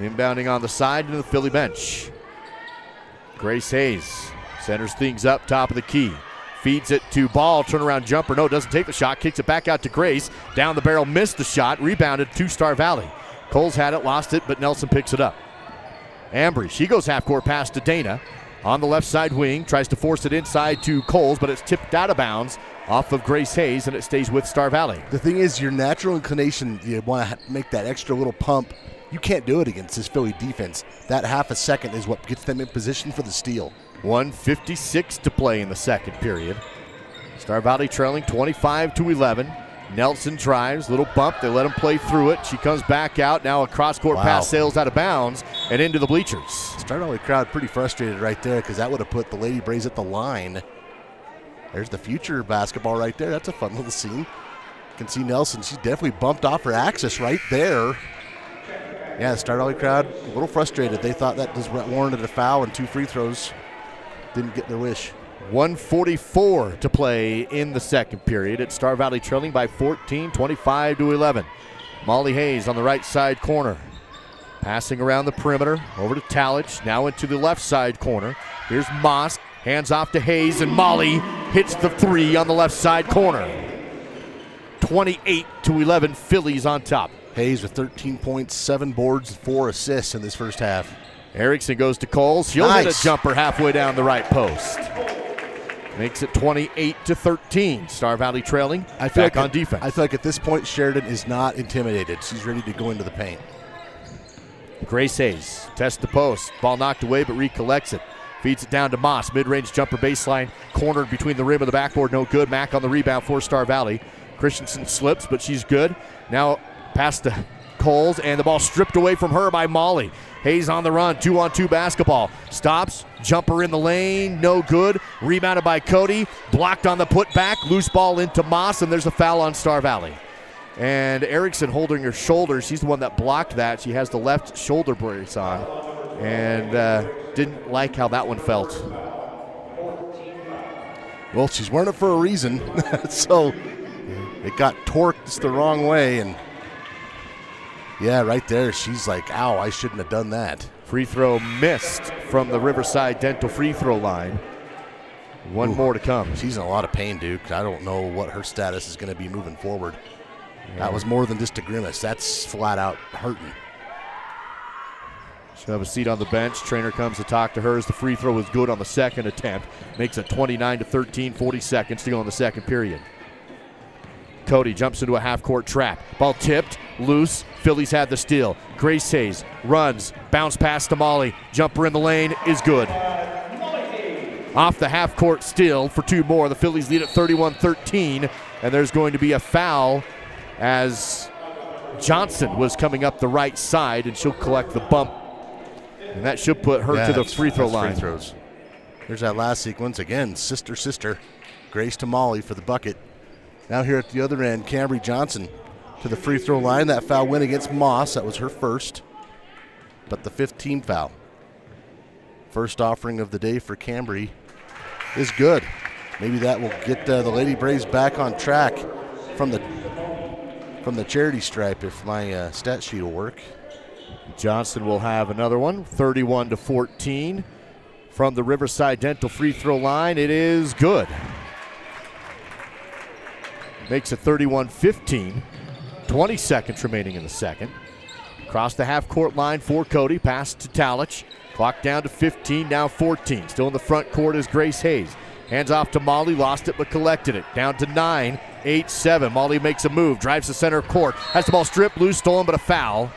Inbounding on the side into the Philly bench. Grace Hayes centers things up top of the key. Feeds it to Ball. Turnaround jumper. No, doesn't take the shot. Kicks it back out to Grace. Down the barrel. Missed the shot. Rebounded to Star Valley. Coles had it. Lost it, but Nelson picks it up. Ambry. She goes half-court pass to Dana. On the left side wing, tries to force it inside to Coles, but it's tipped out of bounds off of Grace Hayes, and it stays with Star Valley. The thing is, your natural inclination, you want to make that extra little pump. You can't do it against this Philly defense. That half a second is what gets them in position for the steal. 1:56 to play in the second period. Star Valley trailing 25-11. Nelson drives, little bump. They let him play through it. She comes back out. Now a cross-court pass sails out of bounds and into the bleachers. Star Valley crowd pretty frustrated right there because that would have put the Lady Braves at the line. There's the future basketball right there. That's a fun little scene. You can see Nelson. She's definitely bumped off her axis right there. Yeah, the Star Valley crowd a little frustrated. They thought that warranted a foul and 2 free throws. Didn't get their wish. 1:44 to play in the second period. It's Star Valley trailing by 14, 25-11. Molly Hayes on the right side corner. Passing around the perimeter, over to Talich, now into the left side corner. Here's Moss, hands off to Hayes, and Molly hits the three on the left side corner. 28-11, Phillies on top. Hayes with 13 points, 7 boards, 4 assists in this first half. Erickson goes to Coles. She'll hit a jumper halfway down the right post. Makes it 28-13. Star Valley trailing. Back on defense. I feel like at this point, Sheridan is not intimidated. She's ready to go into the paint. Grace Hayes tests the post. Ball knocked away, but recollects it. Feeds it down to Moss. Mid-range jumper baseline. Cornered between the rim and the backboard. No good. Mack on the rebound for Star Valley. Christensen slips, but she's good. Now pass to Coles, and the ball stripped away from her by Molly. Hayes on the run, 2-on-2 basketball. Stops, jumper in the lane, no good. Rebounded by Cody, blocked on the putback, loose ball into Moss, and there's a foul on Star Valley. And Erickson holding her shoulder. She's the one that blocked that. She has the left shoulder brace on, and didn't like how that one felt. Well, she's wearing it for a reason, so it got torqued the wrong way, and yeah, right there, she's like, ow, I shouldn't have done that. Free throw missed from the Riverside Dental free throw line. One more to come. She's in a lot of pain, Duke. I don't know what her status is going to be moving forward. Yeah. That was more than just a grimace. That's flat out hurting. She'll have a seat on the bench. Trainer comes to talk to her as the free throw was good on the second attempt. Makes it 29-13, 40 seconds to go in the second period. Cody jumps into a half-court trap. Ball tipped, loose. Phillies had the steal. Grace Hayes runs, bounce pass to Molly. Jumper in the lane is good. Off the half-court steal for 2 more. The Phillies lead at 31-13, and there's going to be a foul as Johnson was coming up the right side, and she'll collect the bump. And that should put her to the free throw line. Free throws. Here's that last sequence. Again, sister. Grace to Molly for the bucket. Now here at the other end, Cambry Johnson to the free throw line. That foul went against Moss. That was her first, but the 15th foul. First offering of the day for Cambry is good. maybe that will get the Lady Braves back on track from the charity stripe if my stat sheet will work. Johnson will have another one, 31-14 from the Riverside Dental free throw line. It is good. Makes it 31-15. 20 seconds remaining in the second. Across the half-court line for Cody. Pass to Talich. Clock down to 15, now 14. Still in the front court is Grace Hayes. Hands off to Molly, lost it but collected it. Down to 9, 8-7. Molly makes a move, drives to center court. Has the ball stripped, loose, stolen, but a foul.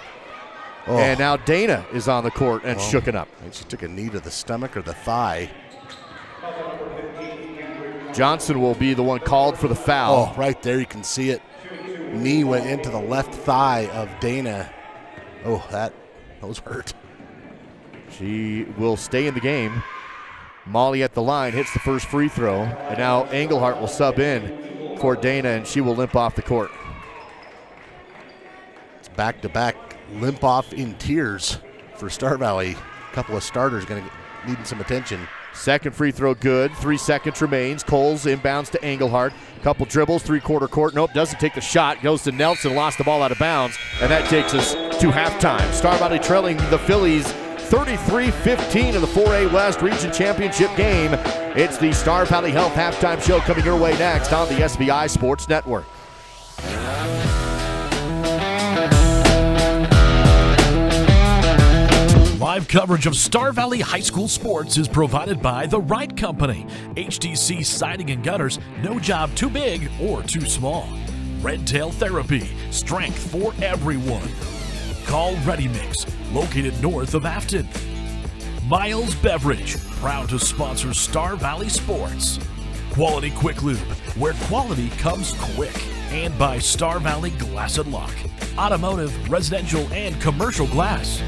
Oh. And now Dana is on the court and shook it up. And she took a knee to the stomach or the thigh. Johnson will be the one called for the foul. Oh, right there, you can see it. Knee went into the left thigh of Dana. Oh, that was hurt. She will stay in the game. Molly at the line hits the first free throw. And now Engelhardt will sub in for Dana, and she will limp off the court. It's back-to-back limp off in tears for Star Valley. A couple of starters going to need some attention. Second free throw good. 3 seconds remains. Coles inbounds to Engelhardt. Couple dribbles, three-quarter court. Nope, doesn't take the shot. Goes to Nelson, lost the ball out of bounds. And that takes us to halftime. Star Valley trailing the Phillies 33-15 in the 4A West Region Championship game. It's the Star Valley Health halftime show coming your way next on the SVI Sports Network. Live coverage of Star Valley High School sports is provided by The Right Company. HDC Siding and Gutters, no job too big or too small. Red Tail Therapy, strength for everyone. Call Ready Mix, located north of Afton. Miles Beverage, proud to sponsor Star Valley Sports. Quality Quick Lube, where quality comes quick. And by Star Valley Glass and Lock, automotive, residential, and commercial glass.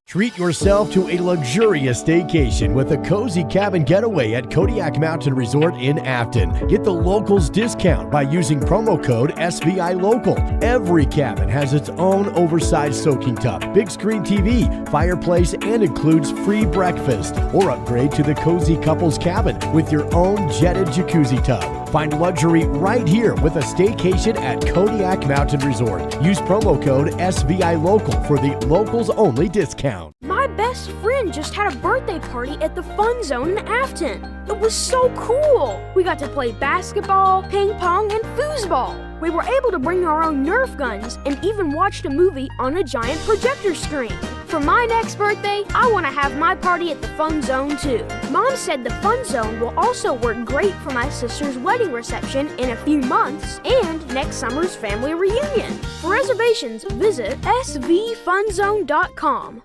Treat yourself to a luxurious staycation with a cozy cabin getaway at Kodiak Mountain Resort in Afton. Get the locals discount by using promo code SVI Local. Every cabin has its own oversized soaking tub, big screen TV, fireplace, and includes free breakfast. Or upgrade to the cozy couples cabin with your own jetted jacuzzi tub. Find luxury right here with a staycation at Kodiak Mountain Resort. Use promo code SVI Local for the locals only discount. My best friend just had a birthday party at the Fun Zone in Afton. It was so cool. We got to play basketball, ping pong, and foosball. We were able to bring our own Nerf guns and even watched a movie on a giant projector screen. For my next birthday, I want to have my party at the Fun Zone too. Mom said the Fun Zone will also work great for my sister's wedding reception in a few months and next summer's family reunion. For reservations, visit svfunzone.com.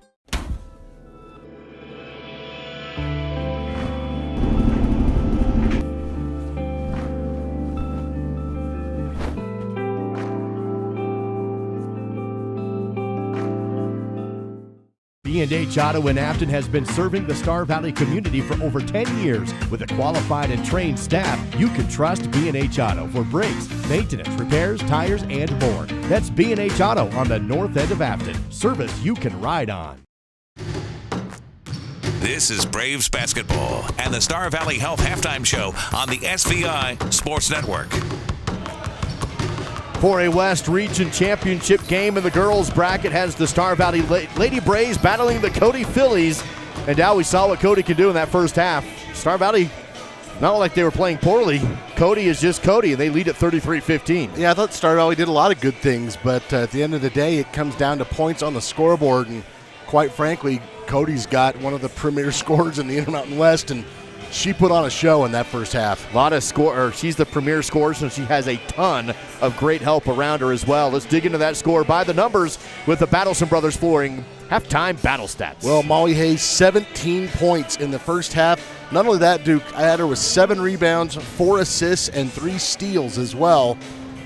B&H Auto in Afton has been serving the Star Valley community for over 10 years. With a qualified and trained staff, you can trust B&H Auto for brakes, maintenance, repairs, tires, and more. That's B&H Auto on the north end of Afton. Service you can ride on. This is Braves basketball and the Star Valley Health halftime show on the SVI Sports Network. 4A West Region Championship game in the girls bracket has the Star Valley Lady Braves battling the Cody Phillies. And now we saw what Cody could do in that first half. Star Valley, not like they were playing poorly. Cody is just Cody, and they lead at 33-15. Yeah, I thought Star Valley did a lot of good things, but at the end of the day, it comes down to points on the scoreboard. And quite frankly, Cody's got one of the premier scorers in the Intermountain West, and she put on a show in that first half. A lot of score. She's the premier scorer, so she has a ton of great help around her as well. Let's dig into that score by the numbers with the Battleson Brothers Flooring halftime battle stats. Well, Molly Hayes, 17 points in the first half. Not only that, Duke, I had her with 7 rebounds, 4 assists, and 3 steals as well.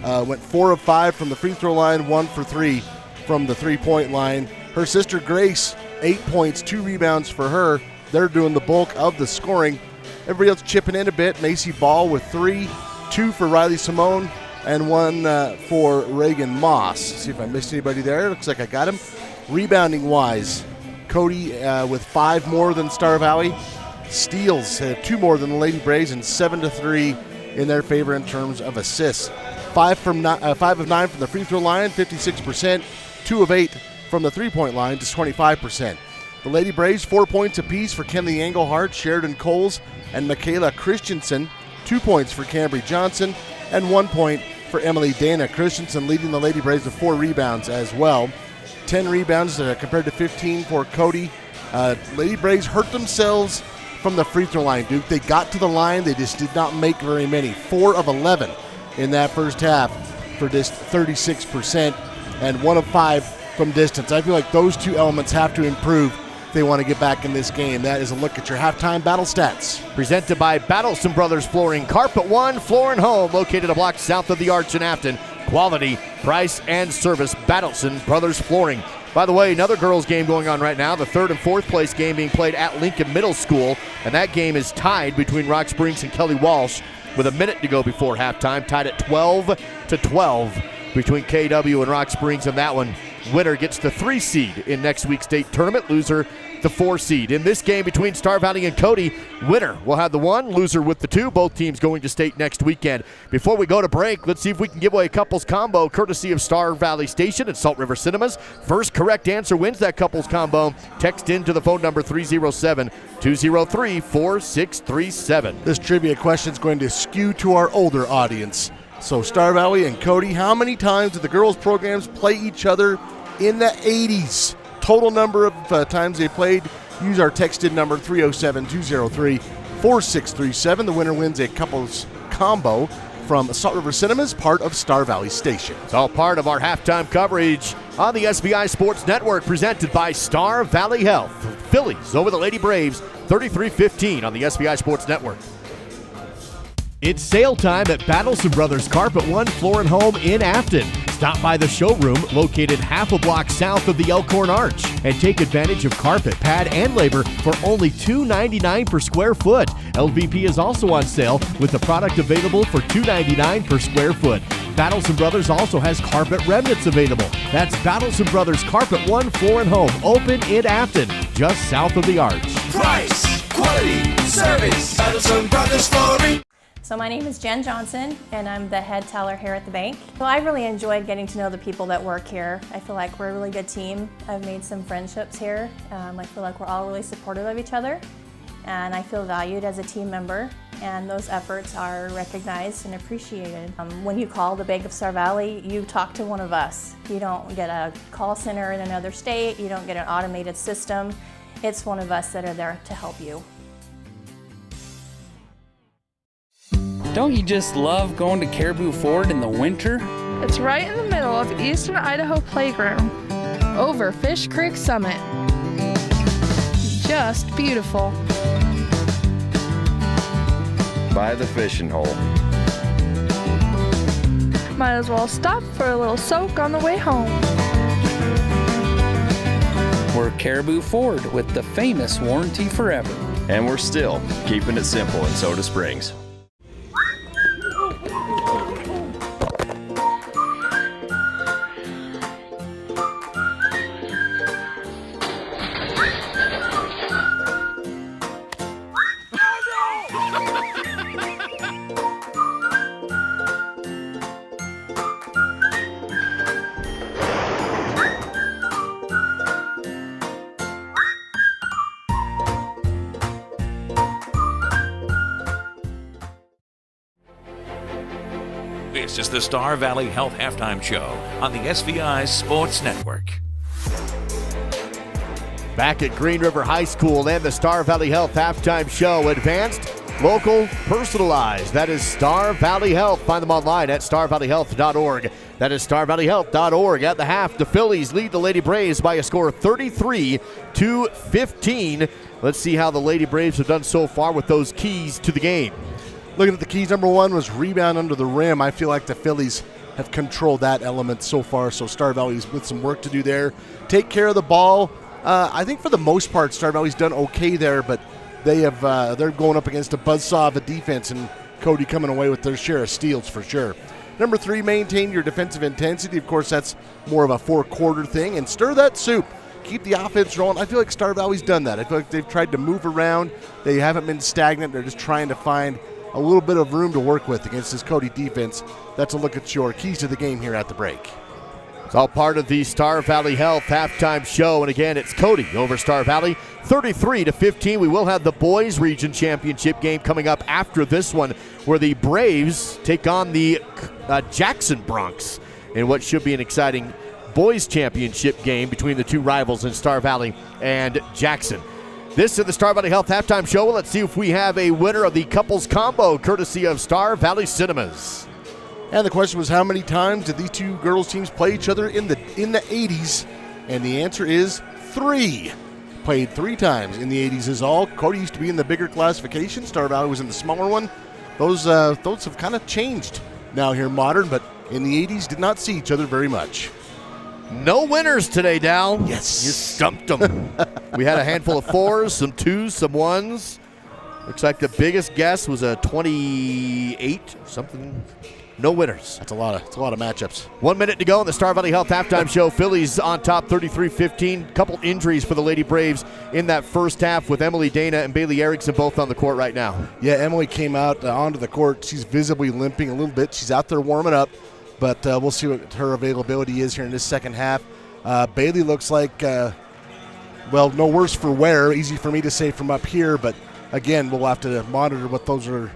Went 4 of 5 from the free throw line, 1 for 3 from the three-point line. Her sister Grace, 8 points, 2 rebounds for her. They're doing the bulk of the scoring. Everybody else chipping in a bit. Macy Ball with 3, 2 for Riley Simone, and 1 for Reagan Moss. See if I missed anybody there. Looks like I got him. Rebounding-wise, Cody with 5 more than Star Valley. steals, have 2 more than the Lady Braves, and 7-3 in their favor in terms of assists. 5 of 9 from the free throw line, 56%. 2 of 8 from the three-point line, just 25%. The Lady Braves, 4 points apiece for Kenley Engelhardt, Sheridan Coles, and Michaela Christensen. 2 points for Cambry Johnson, and 1 point for Emily Dana. Christensen leading the Lady Braves with 4 rebounds as well. 10 rebounds compared to 15 for Cody. Lady Braves hurt themselves from the free throw line, Duke. They got to the line, they just did not make very many. 4 of 11 in that first half for just 36%, and 1 of 5 from distance. I feel like those 2 elements have to improve if they want to get back in this game. That is a look at your halftime battle stats. Presented by Battleson Brothers Flooring. Carpet One, Floor and Home, located a block south of the Arch in Afton. Quality, price, and service, Battleson Brothers Flooring. By the way, another girls' game going on right now, the 3rd and 4th place game being played at Lincoln Middle School, and that game is tied between Rock Springs and Kelly Walsh with a minute to go before halftime, tied at 12-12 between KW and Rock Springs in that one. Winner gets the 3 seed in next week's state tournament, loser the 4 seed. In this game between Star Valley and Cody, winner will have the 1, loser with the 2. Both teams going to state next weekend. Before we go to break, let's see if we can give away a couples combo courtesy of Star Valley Station and Salt River Cinemas. First correct answer wins that couples combo. Text in to the phone number 307-203-4637. This trivia question is going to skew to our older audience. So Star Valley and Cody, how many times did the girls' programs play each other in the 80s? Total number of times they played. Use our texted number 307-203-4637. The winner wins a couples combo from Salt River Cinemas, part of Star Valley Station. It's all part of our halftime coverage on the SVI Sports Network, presented by Star Valley Health. Phillies over the Lady Braves, 33-15 on the SVI Sports Network. It's sale time at Battleson Brothers Carpet One, Floor and Home in Afton. Stop by the showroom located half a block south of the Elkhorn Arch and take advantage of carpet, pad, and labor for only $2.99 per square foot. LVP is also on sale with the product available for $2.99 per square foot. Battleson Brothers also has carpet remnants available. That's Battleson Brothers Carpet One, Floor and Home, open in Afton, just south of the Arch. Price, quality, service, Battleson Brothers Flooring. So my name is Jen Johnson, and I'm the head teller here at the bank. So I really enjoyed getting to know the people that work here. I feel like we're a really good team. I've made some friendships here. I feel like we're all really supportive of each other, and I feel valued as a team member, and those efforts are recognized and appreciated. When you call the Bank of Star Valley, you talk to one of us. You don't get a call center in another state. You don't get an automated system. It's one of us that are there to help you. Don't you just love going to Caribou Ford in the winter? It's right in the middle of Eastern Idaho Playground, over Fish Creek Summit. Just beautiful. By the fishing hole. Might as well stop for a little soak on the way home. We're Caribou Ford with the famous warranty forever. And we're still keeping it simple in Soda Springs. This is the Star Valley Health Halftime Show on the SVI Sports Network. Back at Green River High School and the Star Valley Health Halftime Show. Advanced, local, personalized. That is Star Valley Health. Find them online at starvalleyhealth.org. That is starvalleyhealth.org. At the half, the Phillies lead the Lady Braves by a score of 33-15. Let's see how the Lady Braves have done so far with those keys to the game. Looking at the keys, number 1 was rebound under the rim. I feel like the Phillies have controlled that element so far, so Star Valley's with some work to do there. Take care of the ball. I think for the most part, Star Valley's done okay there, but they're going up against a buzzsaw of a defense, and Cody coming away with their share of steals for sure. Number 3, maintain your defensive intensity. Of course, that's more of a four-quarter thing, and stir that soup. keep the offense rolling. I feel like Star Valley's done that. I feel like they've tried to move around. They haven't been stagnant. They're just trying to find a little bit of room to work with against this Cody defense. That's a look at your keys to the game here at the break. It's all part of the Star Valley Health halftime show. And again, it's Cody over Star Valley, 33-15. We will have the boys region championship game coming up after this one, where the Braves take on the Jackson Bronx in what should be an exciting boys championship game between the two rivals in Star Valley and Jackson. This is the Star Valley Health halftime show. Let's see if we have a winner of the couples combo, courtesy of Star Valley Cinemas. And the question was, how many times did these two girls teams play each other in the 80s? And the answer is 3. Played 3 times in the 80s is all. Cody used to be in the bigger classification. Star Valley was in the smaller one. Those have kind of changed now here modern, but in the 80s did not see each other very much. No winners today, Dal. Yes. You stumped them. We had a handful of 4s, some 2s, some 1s. Looks like the biggest guess was a 28 something. No winners. That's a lot of matchups. 1 minute to go in the Star Valley Health halftime show. Phillies on top 33-15. Couple injuries for the Lady Braves in that first half, with Emily Dana and Bailey Erickson both on the court right now. Yeah, Emily came out onto the court. She's visibly limping a little bit. She's out there warming up, but we'll see what her availability is here in this second half. Bailey looks like, no worse for wear. Easy for me to say from up here, but again, we'll have to monitor what those are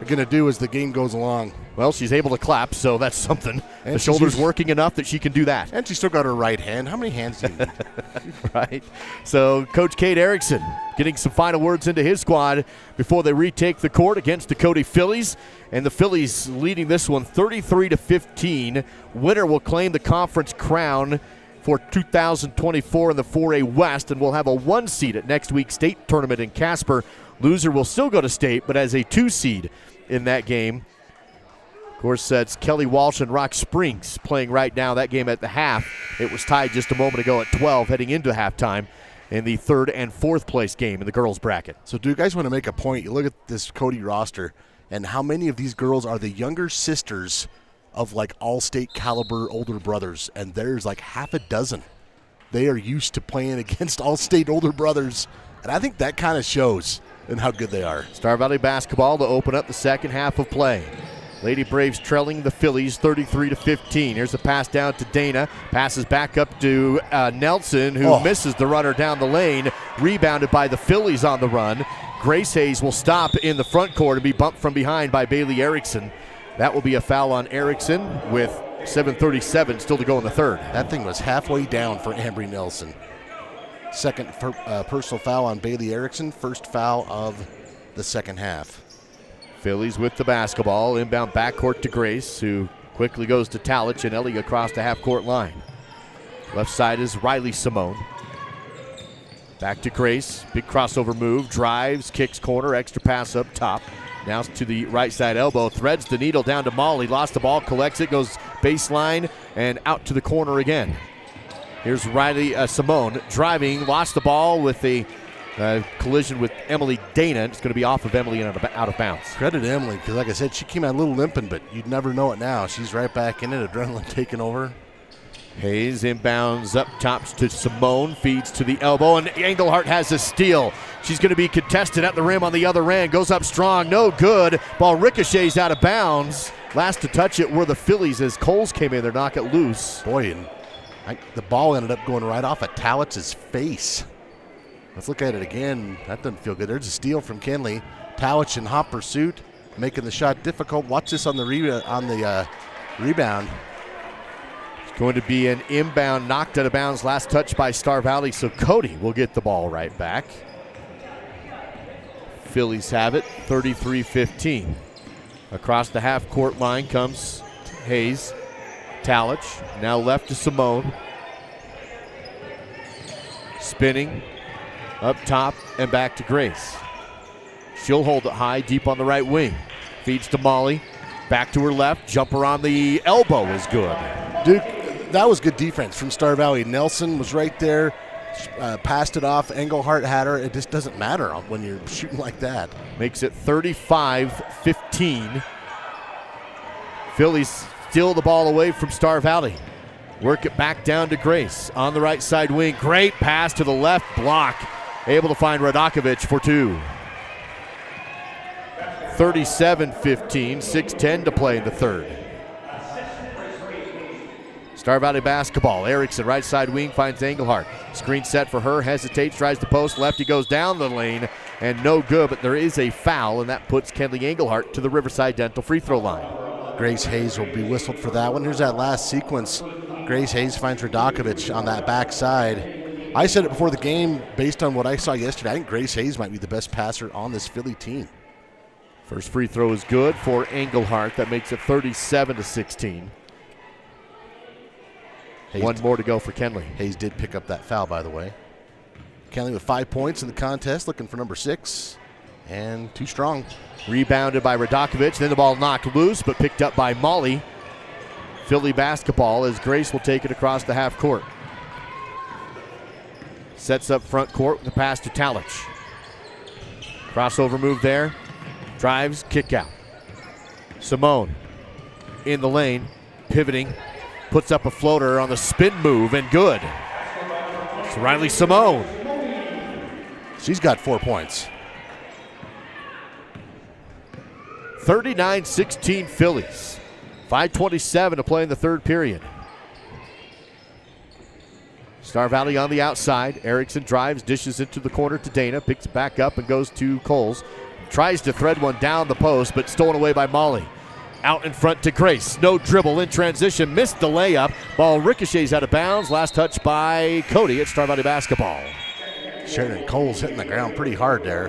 going to do as the game goes along. Well, she's able to clap, so that's something. And the shoulder's working enough that she can do that. And she's still got her right hand. How many hands do you need? Right. So Coach Kate Erickson getting some final words into his squad before they retake the court against the Cody Phillies. And the Phillies leading this one 33-15. Winner will claim the conference crown for 2024 in the 4A West, and we'll have a 1 seed at next week's state tournament in Casper. Loser will still go to state, but as a 2 seed in that game. Of course, it's Kelly Walsh and Rock Springs playing right now. That game at the half, it was tied just a moment ago at 12 heading into halftime in the 3rd and 4th place game in the girls bracket. So do you guys want to make a point? You look at this Cody roster and how many of these girls are the younger sisters of like all-state caliber older brothers, and there's like half a dozen. They are used to playing against all-state older brothers, and I think that kind of shows in how good they are. Star Valley basketball to open up the second half of play. Lady Braves trailing the Phillies 33-15. Here's a pass down to Dana. Passes back up to Nelson, who misses the runner down the lane. Rebounded by the Phillies on the run. Grace Hayes will stop in the front court and be bumped from behind by Bailey Erickson. That will be a foul on Erickson with 7:37 still to go in the 3rd. That thing was halfway down for Ambry Nelson. Second personal foul on Bailey Erickson. First foul of the second half. Phillies with the basketball. Inbound backcourt to Grace, who quickly goes to Talich and Ellie across the half-court line. Left side is Riley Simone. Back to Grace. Big crossover move. Drives, kicks corner, extra pass up top. Now to the right side elbow. Threads the needle down to Molly. Lost the ball, collects it, goes baseline, and out to the corner again. Here's Riley Simone driving. Lost the ball with a collision with Emily Dana. It's going to be off of Emily and out of bounds. Credit to Emily, because like I said, she came out a little limping, but you'd never know it now. She's right back in it, adrenaline taking over. Hayes inbounds up top to Simone, feeds to the elbow, and Engelhart has a steal. She's going to be contested at the rim on the other end. Goes up strong, no good. Ball ricochets out of bounds. Last to touch it were the Phillies as Coles came in there, knock it loose. Boy, and the ball ended up going right off of Talich's face. Let's look at it again. That doesn't feel good. There's a steal from Kenley. Talich in hot pursuit, making the shot difficult. Watch this on the rebound. It's going to be an inbound knocked out of bounds. Last touch by Star Valley, so Cody will get the ball right back. Phillies have it, 33-15. Across the half-court line comes Hayes. Talich, now left to Simone. Spinning. Up top and back to Grace. She'll hold it high, deep on the right wing. Feeds to Molly. Back to her left. Jumper on the elbow is good. Duke, that was good defense from Star Valley. Nelson was right there. Passed it off. Engelhart had her. It just doesn't matter when you're shooting like that. Makes it 35-15. Phillies steal the ball away from Star Valley. Work it back down to Grace on the right side wing. Great pass to the left block. Able to find Radakovic for 2. 37-15, 6:10 to play in the third. Star Valley basketball. Erickson, right side wing, finds Engelhardt. Screen set for her, hesitates, tries to post. Lefty goes down the lane, and no good, but there is a foul, and that puts Kenley Engelhardt to the Riverside Dental free throw line. Grace Hayes will be whistled for that one. Here's that last sequence. Grace Hayes finds Radakovic on that backside. I said it before the game, based on what I saw yesterday, I think Grace Hayes might be the best passer on this Philly team. First free throw is good for Engelhardt. That makes it 37-16. One more to go for Kenley. Hayes did pick up that foul, by the way. Kenley with 5 points in the contest, looking for number 6, and too strong. Rebounded by Radakovic, then the ball knocked loose, but picked up by Molly. Philly basketball as Grace will take it across the half court. Sets up front court with a pass to Talich. Crossover move there. Drives, kick out. Simone in the lane, pivoting. Puts up a floater on the spin move, and good. It's Riley Simone. She's got 4 points. 39-16 Phillies. 5:27 to play in the third period. Star Valley on the outside. Erickson drives, dishes into the corner to Dana, picks it back up and goes to Coles. Tries to thread one down the post, but stolen away by Molly. Out in front to Grace. No dribble in transition. Missed the layup. Ball ricochets out of bounds. Last touch by Cody at Star Valley basketball. Sheridan Coles hitting the ground pretty hard there.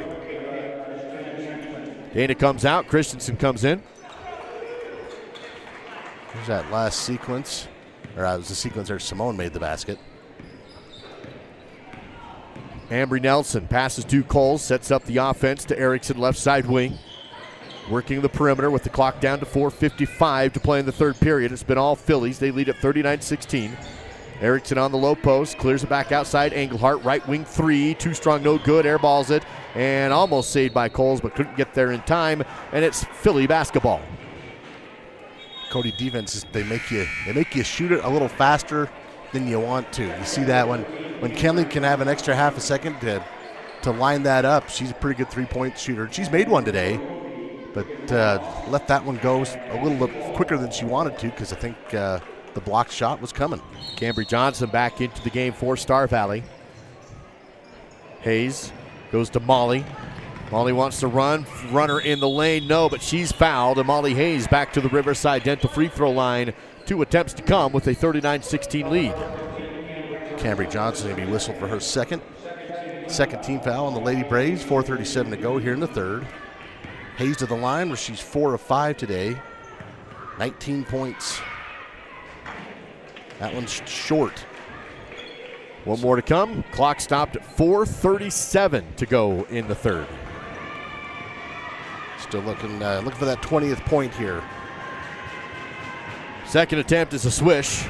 Dana comes out. Christensen comes in. Here's that last sequence. Or it was the sequence where Simone made the basket. Ambry Nelson passes to Coles. Sets up the offense to Erickson, left side wing. Working the perimeter with the clock down to 4:55 to play in the third period. It's been all Phillies. They lead at 39-16. Erickson on the low post, clears it back outside. Engelhardt, right wing 3, too strong, no good. Airballs it, and almost saved by Coles, but couldn't get there in time. And it's Philly basketball. Cody defenses, they make you shoot it a little faster than you want to. You see that when Kenley can have an extra half a second to line that up. She's a pretty good 3-point shooter. She's made one today, but let that one go a little quicker than she wanted to, because I think the blocked shot was coming. Cambry Johnson back into the game for Star Valley. Hayes goes to Molly. Molly wants to run. Runner in the lane, no, but she's fouled. And Molly Hayes back to the Riverside Dental free throw line. 2 attempts to come with a 39-16 lead. Cambry Johnson going to be whistled for her second team foul on the Lady Braves. 4:37 to go here in the third. Hayes to the line where she's 4 of 5 today. 19 points. That one's short. One more to come. Clock stopped at 4:37 to go in the third. Still looking for that 20th point here. Second attempt is a swish.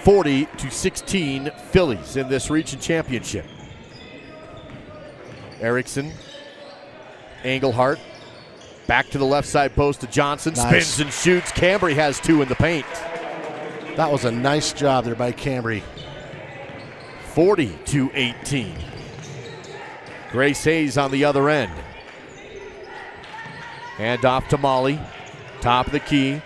40-16 Phillies in this region championship. Erickson, Engelhardt, back to the left side post to Johnson. Nice. Spins and shoots. Cambry has 2 in the paint. That was a nice job there by Cambry. 40-18. Grace Hayes on the other end. Hand off to Molly. Top of the key.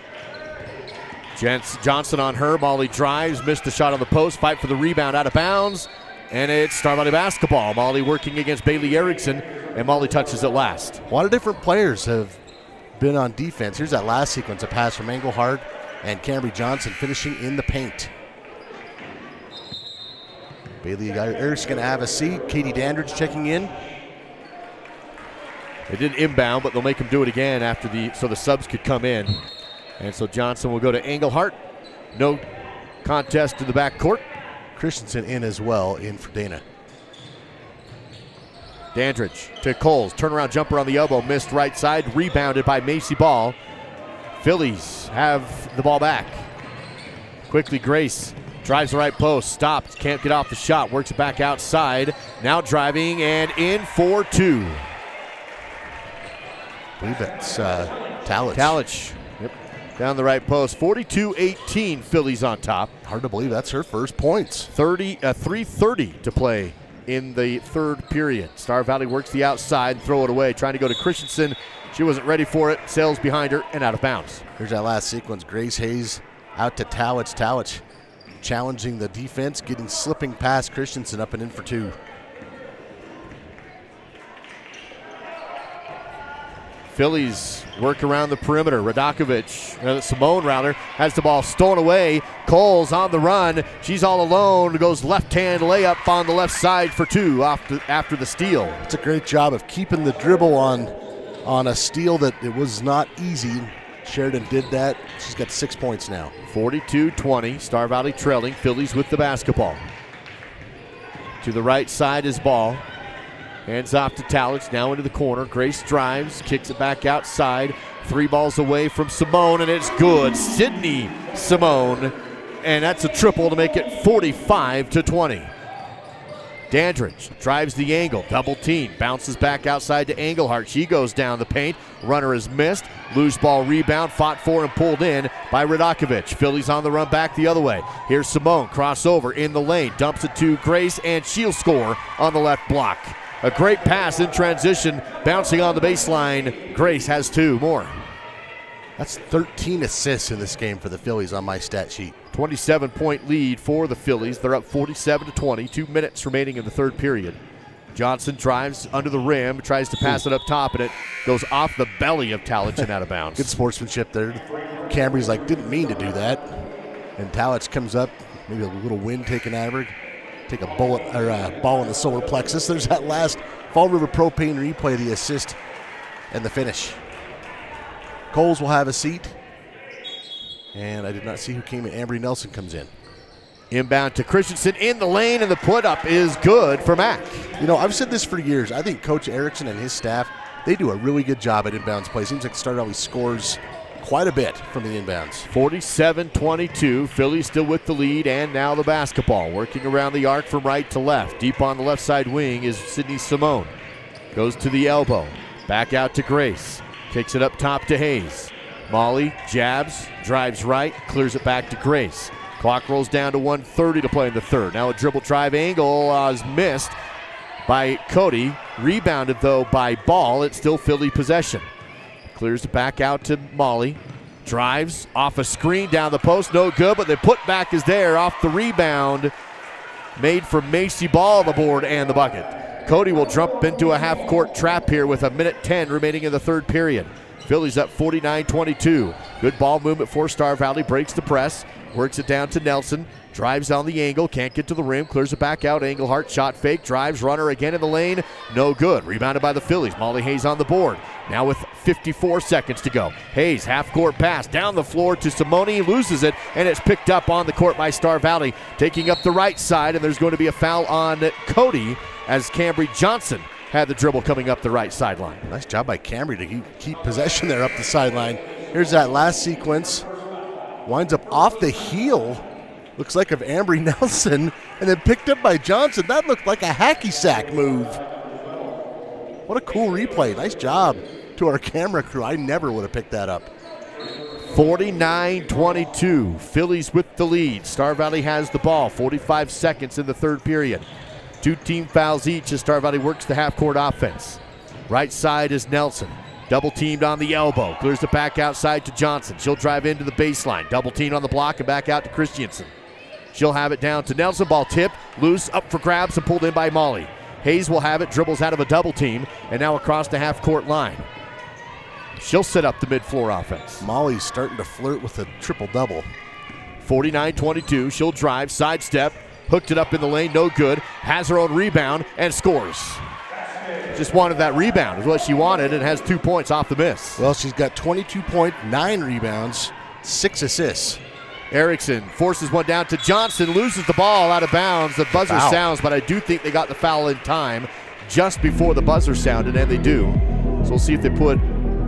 Johnson on her. Molly drives. Missed the shot on the post. Fight for the rebound. Out of bounds. And it's Star Valley basketball. Molly working against Bailey Erickson. And Molly touches it last. A lot of different players have been on defense. Here's that last sequence. A pass from Engelhardt and Cambry Johnson finishing in the paint. Bailey Erickson going to have a seat. Katie Dandridge checking in. They did inbound, but they'll make him do it again so the subs could come in. And so Johnson will go to Engelhardt. No contest to the back court. Christensen in as well, in for Dana. Dandridge to Coles. Turnaround jumper on the elbow. Missed right side. Rebounded by Macy Ball. Phillies have the ball back. Quickly Grace drives the right post. Stopped. Can't get off the shot. Works it back outside. Now driving and in for 2. I believe that's Talich. Talich. Yep. down the right post. 42-18, Phillies on top. Hard to believe that's her first points. 3:30 to play in the third period. Star Valley works the outside, throw it away, trying to go to Christensen. She wasn't ready for it. Sails behind her and out of bounds. Here's that last sequence. Grace Hayes out to Towich. Towich challenging the defense, slipping past Christensen up and in for 2. Phillies work around the perimeter. Simone has the ball stolen away. Coles on the run. She's all alone. Goes left-hand layup on the left side for 2 after the steal. It's a great job of keeping the dribble on a steal that it was not easy. Sheridan did that. She's got 6 points now. 42-20. Star Valley trailing. Phillies with the basketball. To the right side is ball. Hands off to Towich, now into the corner. Grace drives, kicks it back outside. 3 balls away from Simone, and it's good. Sydney Simone, and that's a triple to make it 45-20. Dandridge drives the angle, double team, bounces back outside to Engelhardt. She goes down the paint. Runner is missed. Loose ball rebound, fought for and pulled in by Radakovich. Phillies on the run back the other way. Here's Simone, crossover in the lane, dumps it to Grace, and she'll score on the left block. A great pass in transition, bouncing on the baseline. Grace has 2 more. That's 13 assists in this game for the Phillies on my stat sheet. 27-point lead for the Phillies. They're up 47-20. 2 minutes remaining in the third period. Johnson drives under the rim, tries to pass it up top, and it goes off the belly of Towich and out of bounds. Good sportsmanship there. Cambry's didn't mean to do that. And Towich comes up, maybe a little wind taken out of her. Take a ball in the solar plexus. There's that last Fall River Propane replay, the assist and the finish. Coles will have a seat. And I did not see who came in. Ambry Nelson comes in. Inbound to Christensen in the lane, and the put-up is good for Mack. I've said this for years. I think Coach Erickson and his staff, they do a really good job at inbounds play. Seems like Star Valley scores quite a bit from the inbounds. 47-22. Phillies still with the lead, and now the basketball. Working around the arc from right to left. Deep on the left side wing is Sydney Simone. Goes to the elbow. Back out to Grace. Kicks it up top to Hayes. Molly jabs, drives right, clears it back to Grace. Clock rolls down to 1:30 to play in the third. Now a dribble drive angle is missed by Cody. Rebounded, though, by Ball. It's still Philly possession. Clears it back out to Molly. Drives off a screen down the post. No good, but the putback is there off the rebound. Made for Macy Ball, the board and the bucket. Cody will jump into a half-court trap here with 1:10 remaining in the third period. Phillies up 49-22. Good ball movement for Star Valley. Breaks the press. Works it down to Nelson. Drives on the angle. Can't get to the rim. Clears it back out. Engelhardt shot fake. Drives. Runner again in the lane. No good. Rebounded by the Phillies. Molly Hayes on the board. Now with 54 seconds to go. Hayes, half-court pass. Down the floor to Simone. Loses it. And it's picked up on the court by Star Valley. Taking up the right side. And there's going to be a foul on Cody as Cambry Johnson had the dribble coming up the right sideline. Nice job by Cambry to keep possession there up the sideline. Here's that last sequence. Winds up off the heel. Looks like of Ambry Nelson. And then picked up by Johnson. That looked like a hacky sack move. What a cool replay. Nice job to our camera crew. I never would have picked that up. 49-22. Phillies with the lead. Star Valley has the ball. 45 seconds in the third period. 2 team fouls each as Star Valley works the half-court offense. Right side is Nelson. Double teamed on the elbow. Clears it back outside to Johnson. She'll drive into the baseline. Double teamed on the block and back out to Christensen. She'll have it down to Nelson. Ball tipped. Loose, up for grabs and pulled in by Molly. Hayes will have it. Dribbles out of a double team. And now across the half-court line. She'll set up the mid-floor offense. Molly's starting to flirt with a triple-double. 49-22. She'll drive. Sidestep. Hooked it up in the lane, no good. Has her own rebound and scores. Just wanted that rebound is what she wanted and has 2 points off the miss. Well, she's got 22.9 rebounds, 6 assists. Erickson forces one down to Johnson, loses the ball out of bounds. The buzzer sounds, but I do think they got the foul in time just before the buzzer sounded, and they do. So we'll see if they put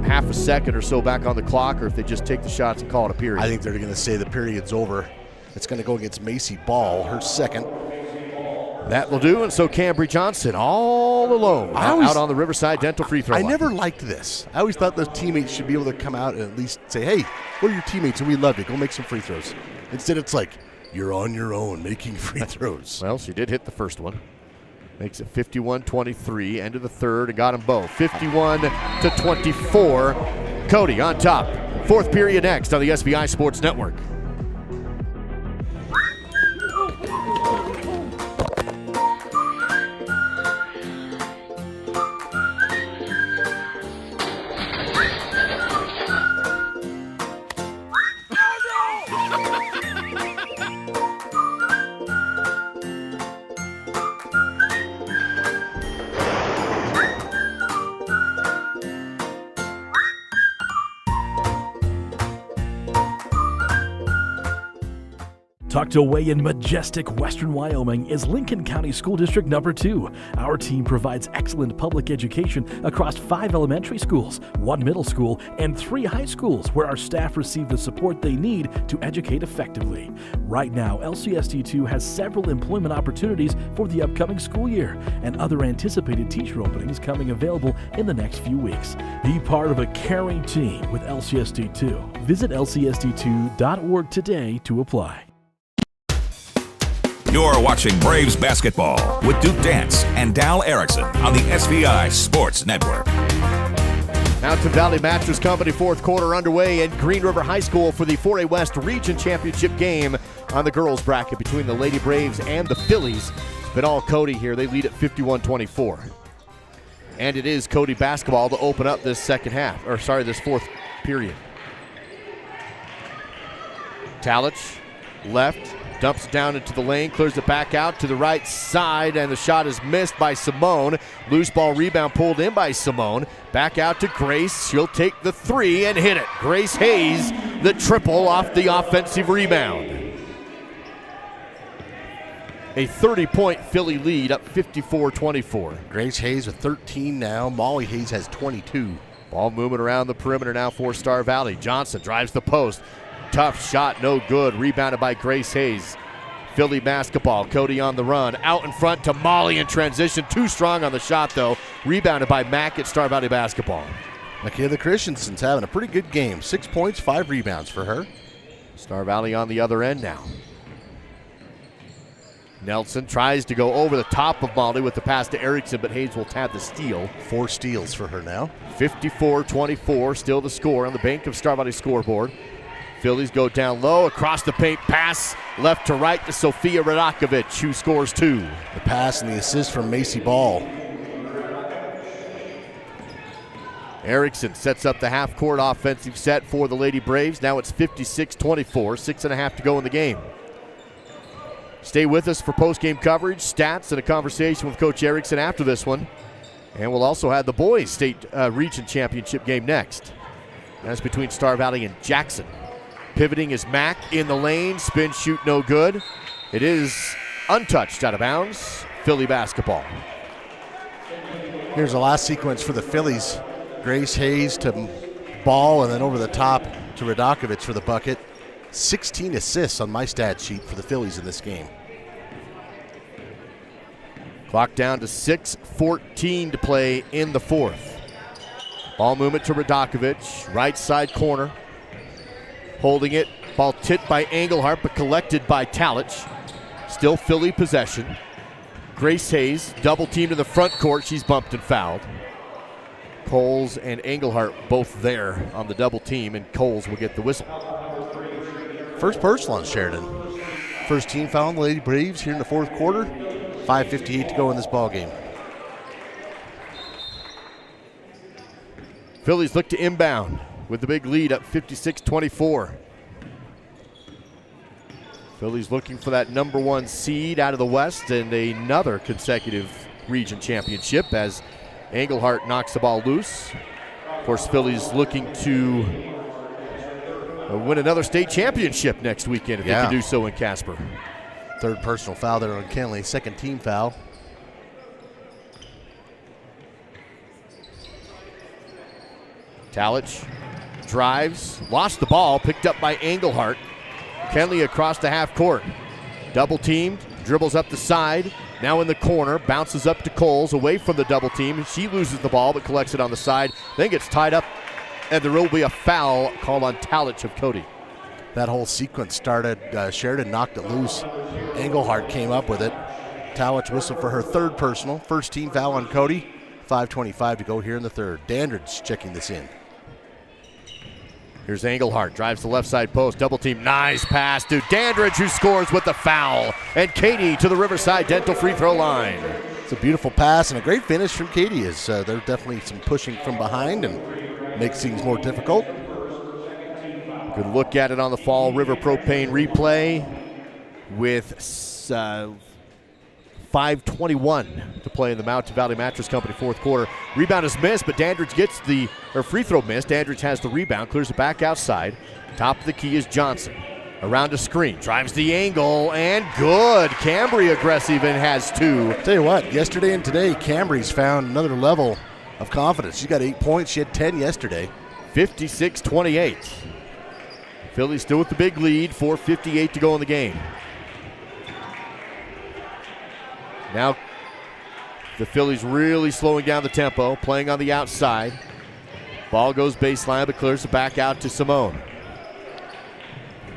half a second or so back on the clock or if they just take the shots and call it a period. I think they're going to say the period's over. It's going to go against Macy Ball, her second. That will do, and so Cambry Johnson all alone out on the Riverside Dental free throw line. I never liked this. I always thought those teammates should be able to come out and at least say, hey, we're your teammates and we love you. Go make some free throws. Instead, it's like, you're on your own making free throws. Well, she did hit the first one. Makes it 51-23, end of the third, and got them both. 51-24. Cody on top. Fourth period next on the SVI Sports Network. Tucked away in majestic western Wyoming is Lincoln County School District Number 2. Our team provides excellent public education across 5 elementary schools, 1 middle school, and 3 high schools where our staff receive the support they need to educate effectively. Right now, LCSD2 has several employment opportunities for the upcoming school year and other anticipated teacher openings coming available in the next few weeks. Be part of a caring team with LCSD2. Visit lcsd2.org today to apply. You're watching Braves basketball with Duke Dance and Dal Erickson on the SVI Sports Network. Mountain Valley Mattress Company fourth quarter underway at Green River High School for the 4A West Region Championship game on the girls bracket between the Lady Braves and the Phillies. It's been all Cody here. They lead at 51-24. And it is Cody basketball to open up this this fourth period. Talich, left. Dumps it down into the lane, clears it back out to the right side, and the shot is missed by Simone. Loose ball rebound pulled in by Simone. Back out to Grace. She'll take the 3 and hit it. Grace Hayes, the triple off the offensive rebound. A 30-point Philly lead, up 54-24. Grace Hayes with 13 now. Molly Hayes has 22. Ball moving around the perimeter now for Star Valley. Johnson drives the post. Tough shot, no good. Rebounded by Grace Hayes. Philly basketball. Cody on the run. Out in front to Molly in transition. Too strong on the shot, though. Rebounded by Mack at Star Valley basketball. Michaela Christensen's having a pretty good game. 6 points, 5 rebounds for her. Star Valley on the other end now. Nelson tries to go over the top of Molly with the pass to Erickson, but Hayes will tab the steal. 4 steals for her now. 54-24, still the score on the bank of Star Valley scoreboard. Phillies go down low, across the paint, pass left to right to Sofia Radakovic, who scores 2. The pass and the assist from Macy Ball. Erickson sets up the half-court offensive set for the Lady Braves. Now it's 56-24, 6.5 to go in the game. Stay with us for post-game coverage, stats, and a conversation with Coach Erickson after this one. And we'll also have the boys' state region championship game next. That's between Star Valley and Jackson. Pivoting is Mack in the lane. Spin shoot no good. It is untouched out of bounds. Philly basketball. Here's the last sequence for the Phillies. Grace Hayes to Ball and then over the top to Radakovic for the bucket. 16 assists on my stat sheet for the Phillies in this game. Clock down to 6:14 to play in the fourth. Ball movement to Radakovic. Right side corner. Holding it, ball tipped by Engelhardt, but collected by Talich. Still Philly possession. Grace Hayes, double teamed in the front court. She's bumped and fouled. Coles and Engelhardt both there on the double team, and Coles will get the whistle. First personal on Sheridan. First team foul on the Lady Braves here in the fourth quarter. 5:58 to go in this ball game. Phillies look to inbound with the big lead, up 56-24. Phillies looking for that number 1 seed out of the West and another consecutive region championship as Engelhardt knocks the ball loose. Of course, Phillies looking to win another state championship next weekend if they can do so in Casper. Third personal foul there on Kenley, second team foul. Talich drives, lost the ball, picked up by Engelhardt. Kenley across the half court. Double teamed, dribbles up the side, Now in the corner, bounces up to Coles, away from the double team. She loses the ball, but collects it on the side. Then gets tied up, and there will be a foul called on Talich of Cody. That whole sequence started, Sheridan knocked it loose. Engelhardt came up with it. Talich whistled for her third personal. First team foul on Cody. 5:25 to go here in the third. Dandridge checking this in. Here's Engelhardt, drives the left side post, double team, nice pass to Dandridge, who scores with the foul. And Katie to the Riverside Dental free throw line. It's a beautiful pass and a great finish from Katie. There's definitely some pushing from behind and makes things more difficult. Good look at it on the Fall River Propane replay with 5:21 to play in the Mountain Valley Mattress Company fourth quarter. Rebound is missed, but Dandridge gets free throw missed. Dandridge has the rebound, clears it back outside. Top of the key is Johnson. Around a screen, drives the angle, and good. Cambry aggressive and has two. Tell you what, yesterday and today, Cambry's found another level of confidence. She got 8 points. She had 10 yesterday. 56-28. Phillies still with the big lead, 4:58 to go in the game. Now the Phillies really slowing down the tempo, playing on the outside. Ball goes baseline, but clears it back out to Simone.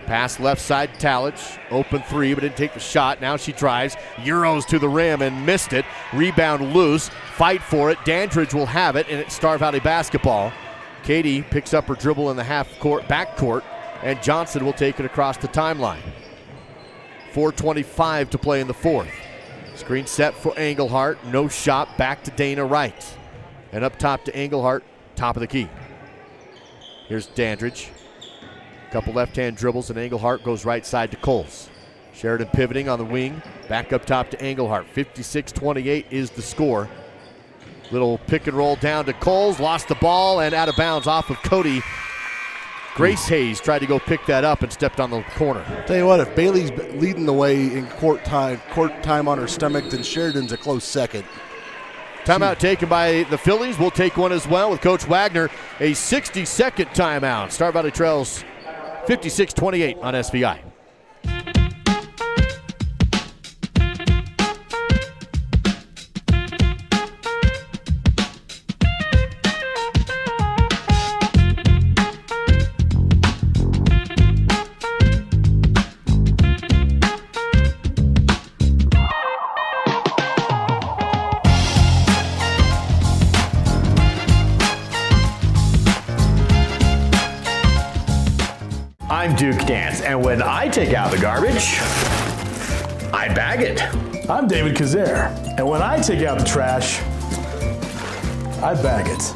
Pass left side, Talich. Open three, but didn't take the shot. Now she drives, Euros to the rim and missed it. Rebound loose, fight for it. Dandridge will have it, and it's Star Valley basketball. Katie picks up her dribble in the backcourt, and Johnson will take it across the timeline. 4:25 to play in the fourth. Screen set for Engelhardt. No shot. Back to Dana Wright. And up top to Engelhardt. Top of the key. Here's Dandridge. Couple left-hand dribbles, and Engelhardt goes right side to Coles. Sheridan pivoting on the wing. Back up top to Engelhardt. 56-28 is the score. Little pick and roll down to Coles. Lost the ball and out of bounds off of Cody. Grace Hayes tried to go pick that up and stepped on the corner. Tell you what, if Bailey's leading the way in court time on her stomach, then Sheridan's a close second. Timeout taken by the Phillies. We'll take one as well with Coach Wagner. A 60-second timeout. Star Valley trails 56-28 on SVI. I'm Duke Dance, and when I take out the garbage, I bag it. I'm David Kazare, and when I take out the trash, I bag it.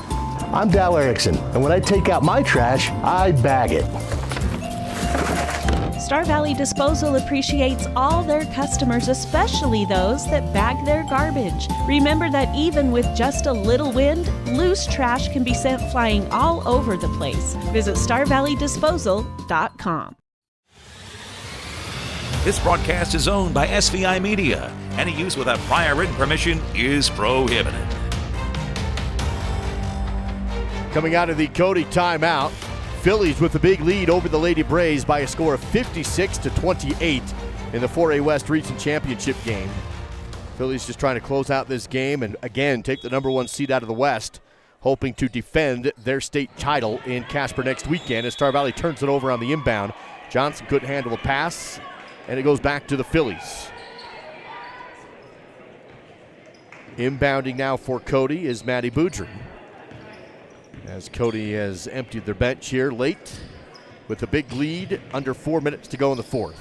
I'm Dal Erickson, and when I take out my trash, I bag it. Star Valley Disposal appreciates all their customers, especially those that bag their garbage. Remember that even with just a little wind, loose trash can be sent flying all over the place. Visit StarValleyDisposal.com. This broadcast is owned by SVI Media. Any use without prior written permission is prohibited. Coming out of the Cody timeout, Phillies with the big lead over the Lady Braves by a score of 56-28 in the 4A West Region Championship game. Phillies just trying to close out this game and again take the number one seed out of the West, hoping to defend their state title in Casper next weekend as Star Valley turns it over on the inbound. Johnson couldn't handle a pass, and it goes back to the Phillies. Inbounding now for Cody is Maddie Boudry, as Cody has emptied their bench here late with a big lead, under 4 minutes to go in the fourth.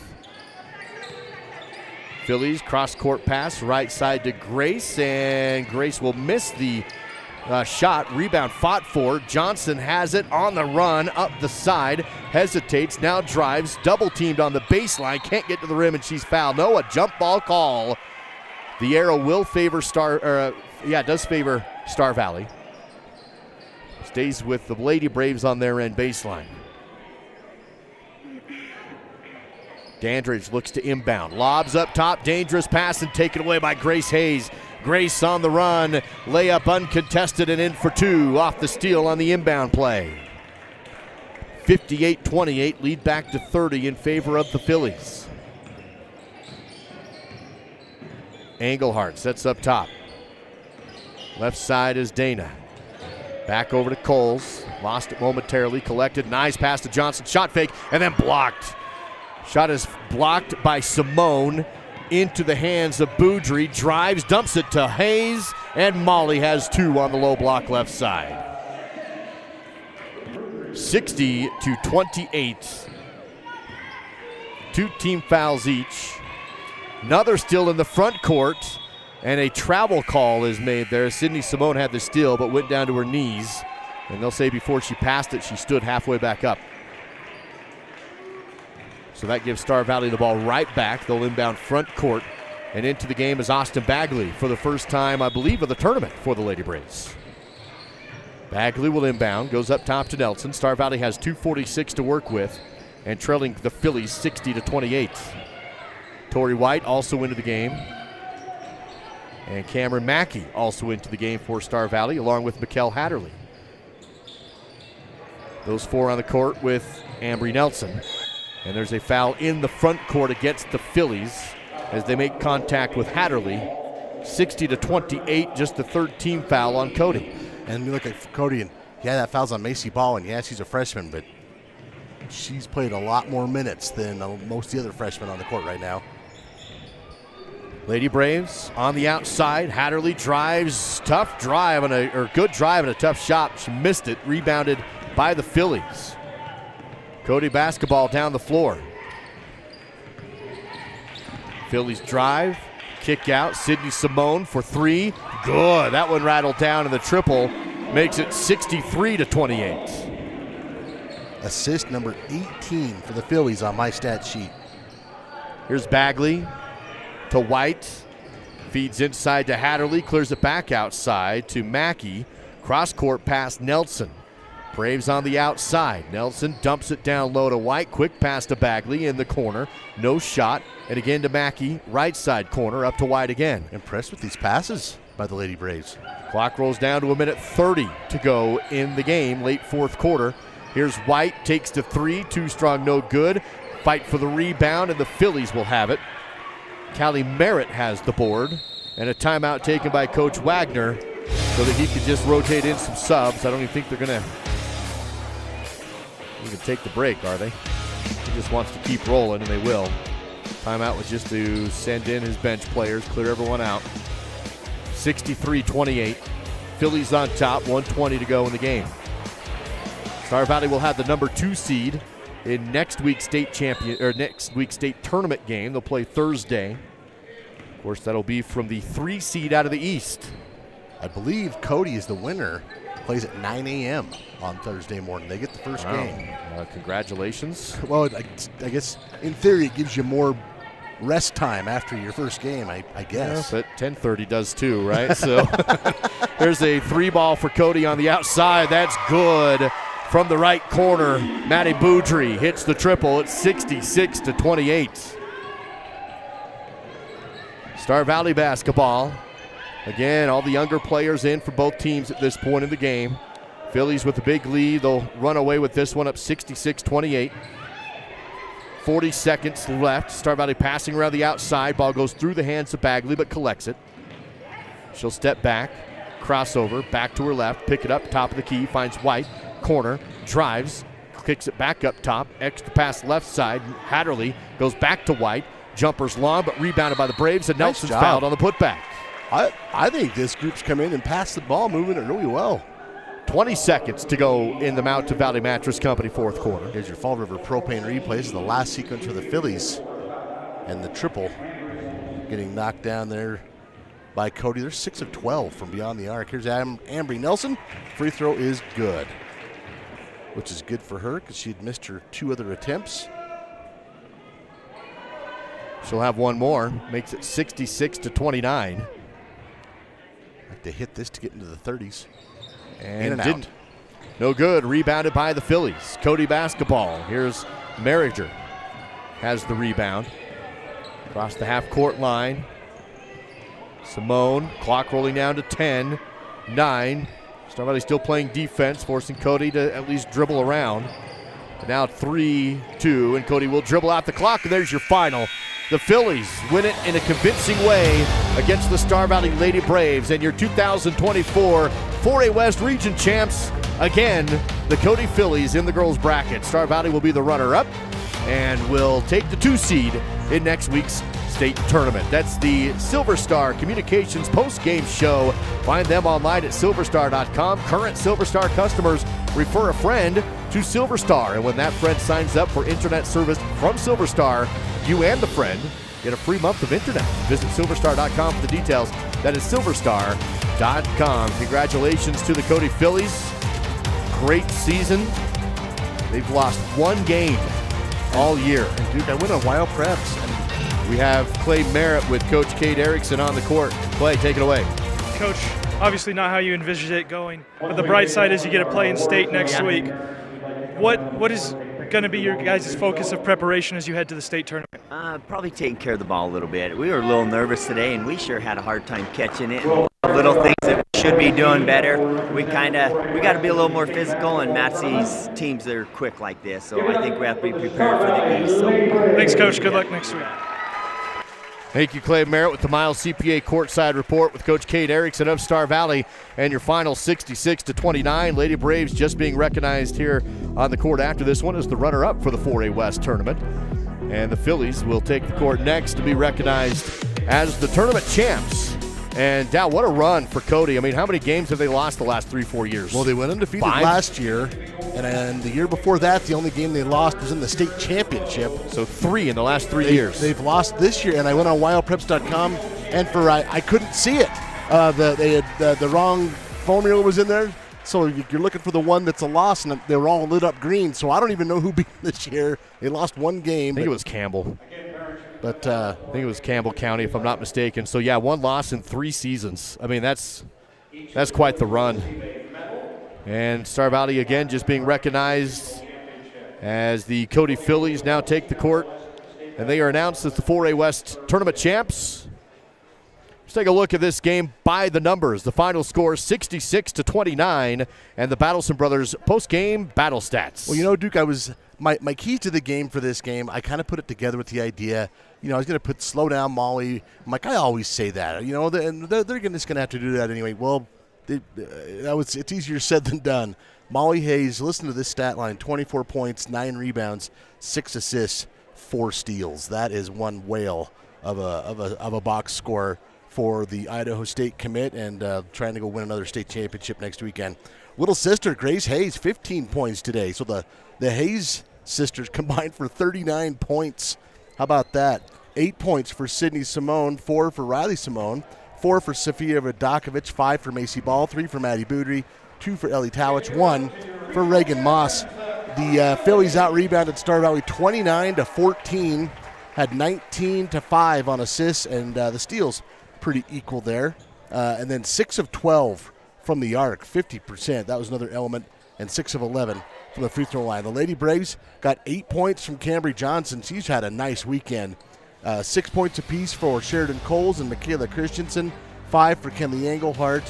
Phillies cross-court pass, right side to Grace, and Grace will miss the shot. Rebound fought for. Johnson has it on the run, up the side, hesitates, now drives, double-teamed on the baseline, can't get to the rim, and she's fouled. No, a jump ball call. The arrow will favor does favor Star Valley. Stays with the Lady Braves on their end baseline. Dandridge looks to inbound. Lobs up top. Dangerous pass and taken away by Grace Hayes. Grace on the run. Layup uncontested and in for two off the steal on the inbound play. 58-28. Lead back to 30 in favor of the Phillies. Engelhardt sets up top. Left side is Dana. Back over to Coles. Lost it momentarily. Collected. Nice pass to Johnson. Shot fake and then blocked. Shot is blocked by Simone into the hands of Boudry. Drives, dumps it to Hayes, and Molly has 2 on the low block left side. 60-28. 2 team fouls each. Another still in the front court, and a travel call is made there. Sydney Simone had the steal, but went down to her knees. And they'll say before she passed it, she stood halfway back up. So that gives Star Valley the ball right back. They'll inbound front court. And into the game is Austin Bagley for the first time, I believe, of the tournament for the Lady Braves. Bagley will inbound, goes up top to Nelson. Star Valley has 2:46 to work with and trailing the Phillies 60-28. Tori White also into the game. And Cameron Mackey also into the game for Star Valley, along with Mikkel Hatterley. Those 4 on the court with Ambry Nelson. And there's a foul in the front court against the Phillies as they make contact with Hatterley. 60-28, just the 3rd team foul on Cody. And you look at Cody, and that foul's on Macy Ball, and she's a freshman, but she's played a lot more minutes than most of the other freshmen on the court right now. Lady Braves on the outside. Hatterley drives, tough drive, good drive and a tough shot. She missed it, rebounded by the Phillies. Cody basketball down the floor. Phillies drive, kick out. Sydney Simone for 3. Good. That one rattled down, and the triple makes it 63-28. Assist number 18 for the Phillies on my stat sheet. Here's Bagley to White. Feeds inside to Hatterley. Clears it back outside to Mackey. Cross court pass Nelson. Braves on the outside. Nelson dumps it down low to White. Quick pass to Bagley in the corner. No shot. And again to Mackey. Right side corner. Up to White again. Impressed with these passes by the Lady Braves. Clock rolls down to 1:30 to go in the game. Late 4th quarter. Here's White. Takes to 3. Too strong, no good. Fight for the rebound, and the Phillies will have it. Callie Merritt has the board. And a timeout taken by Coach Wagner so that he could just rotate in some subs. I don't even think they're going to even take the break, are they? He just wants to keep rolling, and they will. Timeout was just to send in his bench players, clear everyone out. 63-28. Phillies on top, 1:20 to go in the game. Star Valley will have the number 2 seed in next week's state tournament game. They'll play Thursday. Of course, that'll be from the 3 seed out of the East. I believe Cody is the winner. Plays at 9 a.m. on Thursday morning. They get the first game. Congratulations. Well, I guess in theory it gives you more rest time after your first game, I guess. Yeah, but 10:30 does too, right? So there's a 3 ball for Cody on the outside. That's good from the right corner. Maddie Boudry hits the triple. It's 66-28. Star Valley basketball. Again, all the younger players in for both teams at this point in the game. Phillies with a big lead. They'll run away with this one up 66-28. 40 seconds left. Star Valley passing around the outside. Ball goes through the hands of Bagley, but collects it. She'll step back, crossover, back to her left, pick it up, top of the key, finds White, corner, drives, kicks it back up top, extra pass left side. Hatterley goes back to White. Jumper's long, but rebounded by the Braves, and Nelson's fouled on the putback. I think this group's come in and passed the ball, moving it really well. 20 seconds to go in the Mountain Valley Mattress Company 4th quarter. Here's your Fall River propane replays, the last sequence for the Phillies. And the triple getting knocked down there by Cody. They're 6 of 12 from beyond the arc. Here's Ambry Nelson. Free throw is good, which is good for her because she'd missed her 2 other attempts. She'll have one more. Makes it 66-29. Like to hit this to get into the 30s. And didn't. No good. Rebounded by the Phillies. Cody basketball. Here's Merriger. Has the rebound. Across the half-court line. Simone. Clock rolling down to 10. 9. Star Valley still playing defense, forcing Cody to at least dribble around. But now 3-2, and Cody will dribble out the clock, and there's your final. The Phillies win it in a convincing way, against the Star Valley Lady Braves, and your 2024 4A West Region champs, again, the Cody Phillies in the girls bracket. Star Valley will be the runner-up and will take the 2 seed in next week's state tournament. That's the Silver Star Communications post-game show. Find them online at silverstar.com. Current Silver Star customers refer a friend to Silver Star, and when that friend signs up for internet service from Silver Star, you and the friend get a free month of internet. Visit silverstar.com for the details. That is silverstar.com. Congratulations to the Cody Phillies. Great season. They've lost 1 game all year. And Duke, I went on Wild Preps. And we have Clay Merritt with Coach Kate Erickson on the court. Clay, take it away. Coach, obviously not how you envisioned it going, but the bright side is you get to play in state next week. What is going to be your guys' focus of preparation as you head to the state tournament? Probably taking care of the ball a little bit. We were a little nervous today, and we sure had a hard time catching it. Little things that we should be doing better. We got to be a little more physical and match these teams that are quick like this. So I think we have to be prepared for the East. So. Thanks, Coach. Good luck next week. Thank you, Clay Merritt, with the Miles CPA courtside report with Coach Kate Erickson of Star Valley, and your final 66-29. Lady Braves just being recognized here on the court after this one as the runner-up for the 4A West tournament. And the Phillies will take the court next to be recognized as the tournament champs. And Dow, what a run for Cody. I mean, how many games have they lost the last 3-4 years? Well, they went undefeated 5 last year, and then the year before that, the only game they lost was in the state championship. So 3 in the last 3 years. They've lost this year, and I went on wildpreps.com, and I couldn't see it. They had the wrong formula was in there, so you're looking for the one that's a loss, and they were all lit up green. So I don't even know who beat them this year. They lost 1 game. I think it was Campbell. But I think it was Campbell County, if I'm not mistaken. So, yeah, 1 loss in 3 seasons. I mean, that's quite the run. And Star Valley, again, just being recognized as the Cody Phillies now take the court. And they are announced as the 4A West tournament champs. Let's take a look at this game by the numbers. The final score, 66-29, and the Battleson Brothers post-game battle stats. Well, you know, Duke, my key to the game for this game, I kind of put it together with the idea, I was going to put slow down Molly. I'm like, I always say that, and they're just going to have to do that anyway. Well, it's easier said than done. Molly Hayes, listen to this stat line: 24 points, 9 rebounds, 6 assists, 4 steals. That is one whale of a box score for the Idaho State commit, and trying to go win another state championship next weekend. Little sister Grace Hayes, 15 points today. So the Hayes sisters combined for 39 points. How about that? 8 points for Sydney Simone, 4 for Riley Simone, 4 for Sofia Vodakovich, 5 for Macy Ball, 3 for Maddie Boudry, 2 for Ellie Towich, 1 for Reagan Moss. The Phillies out-rebounded Star Valley 29-14, had 19-5 on assists, and the steals pretty equal there. And then 6 of 12 from the arc, 50%. That was another element, and 6 of 11 from the free throw line. The Lady Braves got 8 points from Cambry Johnson. She's had a nice weekend. 6 points apiece for Sheridan Coles and Michaela Christensen, 5 for Kenley Engelhart,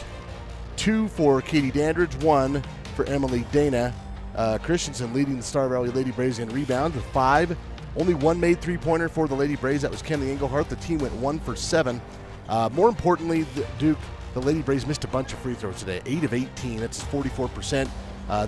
2 for Katie Dandridge, 1 for Emily Dana. Christensen leading the Star Valley Lady Braves in rebounds with 5. Only 1 made three-pointer for the Lady Braves. That was Kenley Engelhart. The team went 1 for 7. More importantly, Duke, the Lady Braves missed a bunch of free throws today, 8 of 18. That's 44%.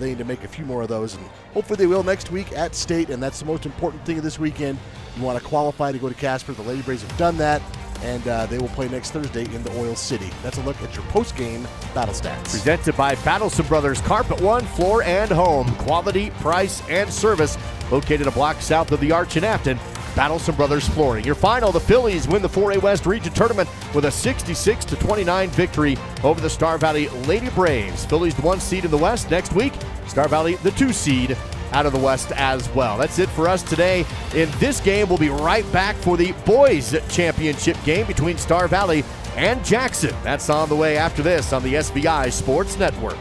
They need to make a few more of those, and hopefully they will next week at state, and that's the most important thing of this weekend. You want to qualify to go to Casper. The Lady Braves have done that, and they will play next Thursday in the Oil City. That's a look at your post-game battle stats. Presented by Battleson Brothers Carpet One, Floor and Home. Quality, price, and service. Located a block south of the Arch in Afton. Battleson Brothers Flooring. Your final, the Phillies win the 4A West Region Tournament with a 66-29 victory over the Star Valley Lady Braves. Phillies the 1 seed in the West. Next week, Star Valley the 2 seed out of the West as well. That's it for us today. In this game, we'll be right back for the boys championship game between Star Valley and Jackson. That's on the way after this on the SVI Sports Network.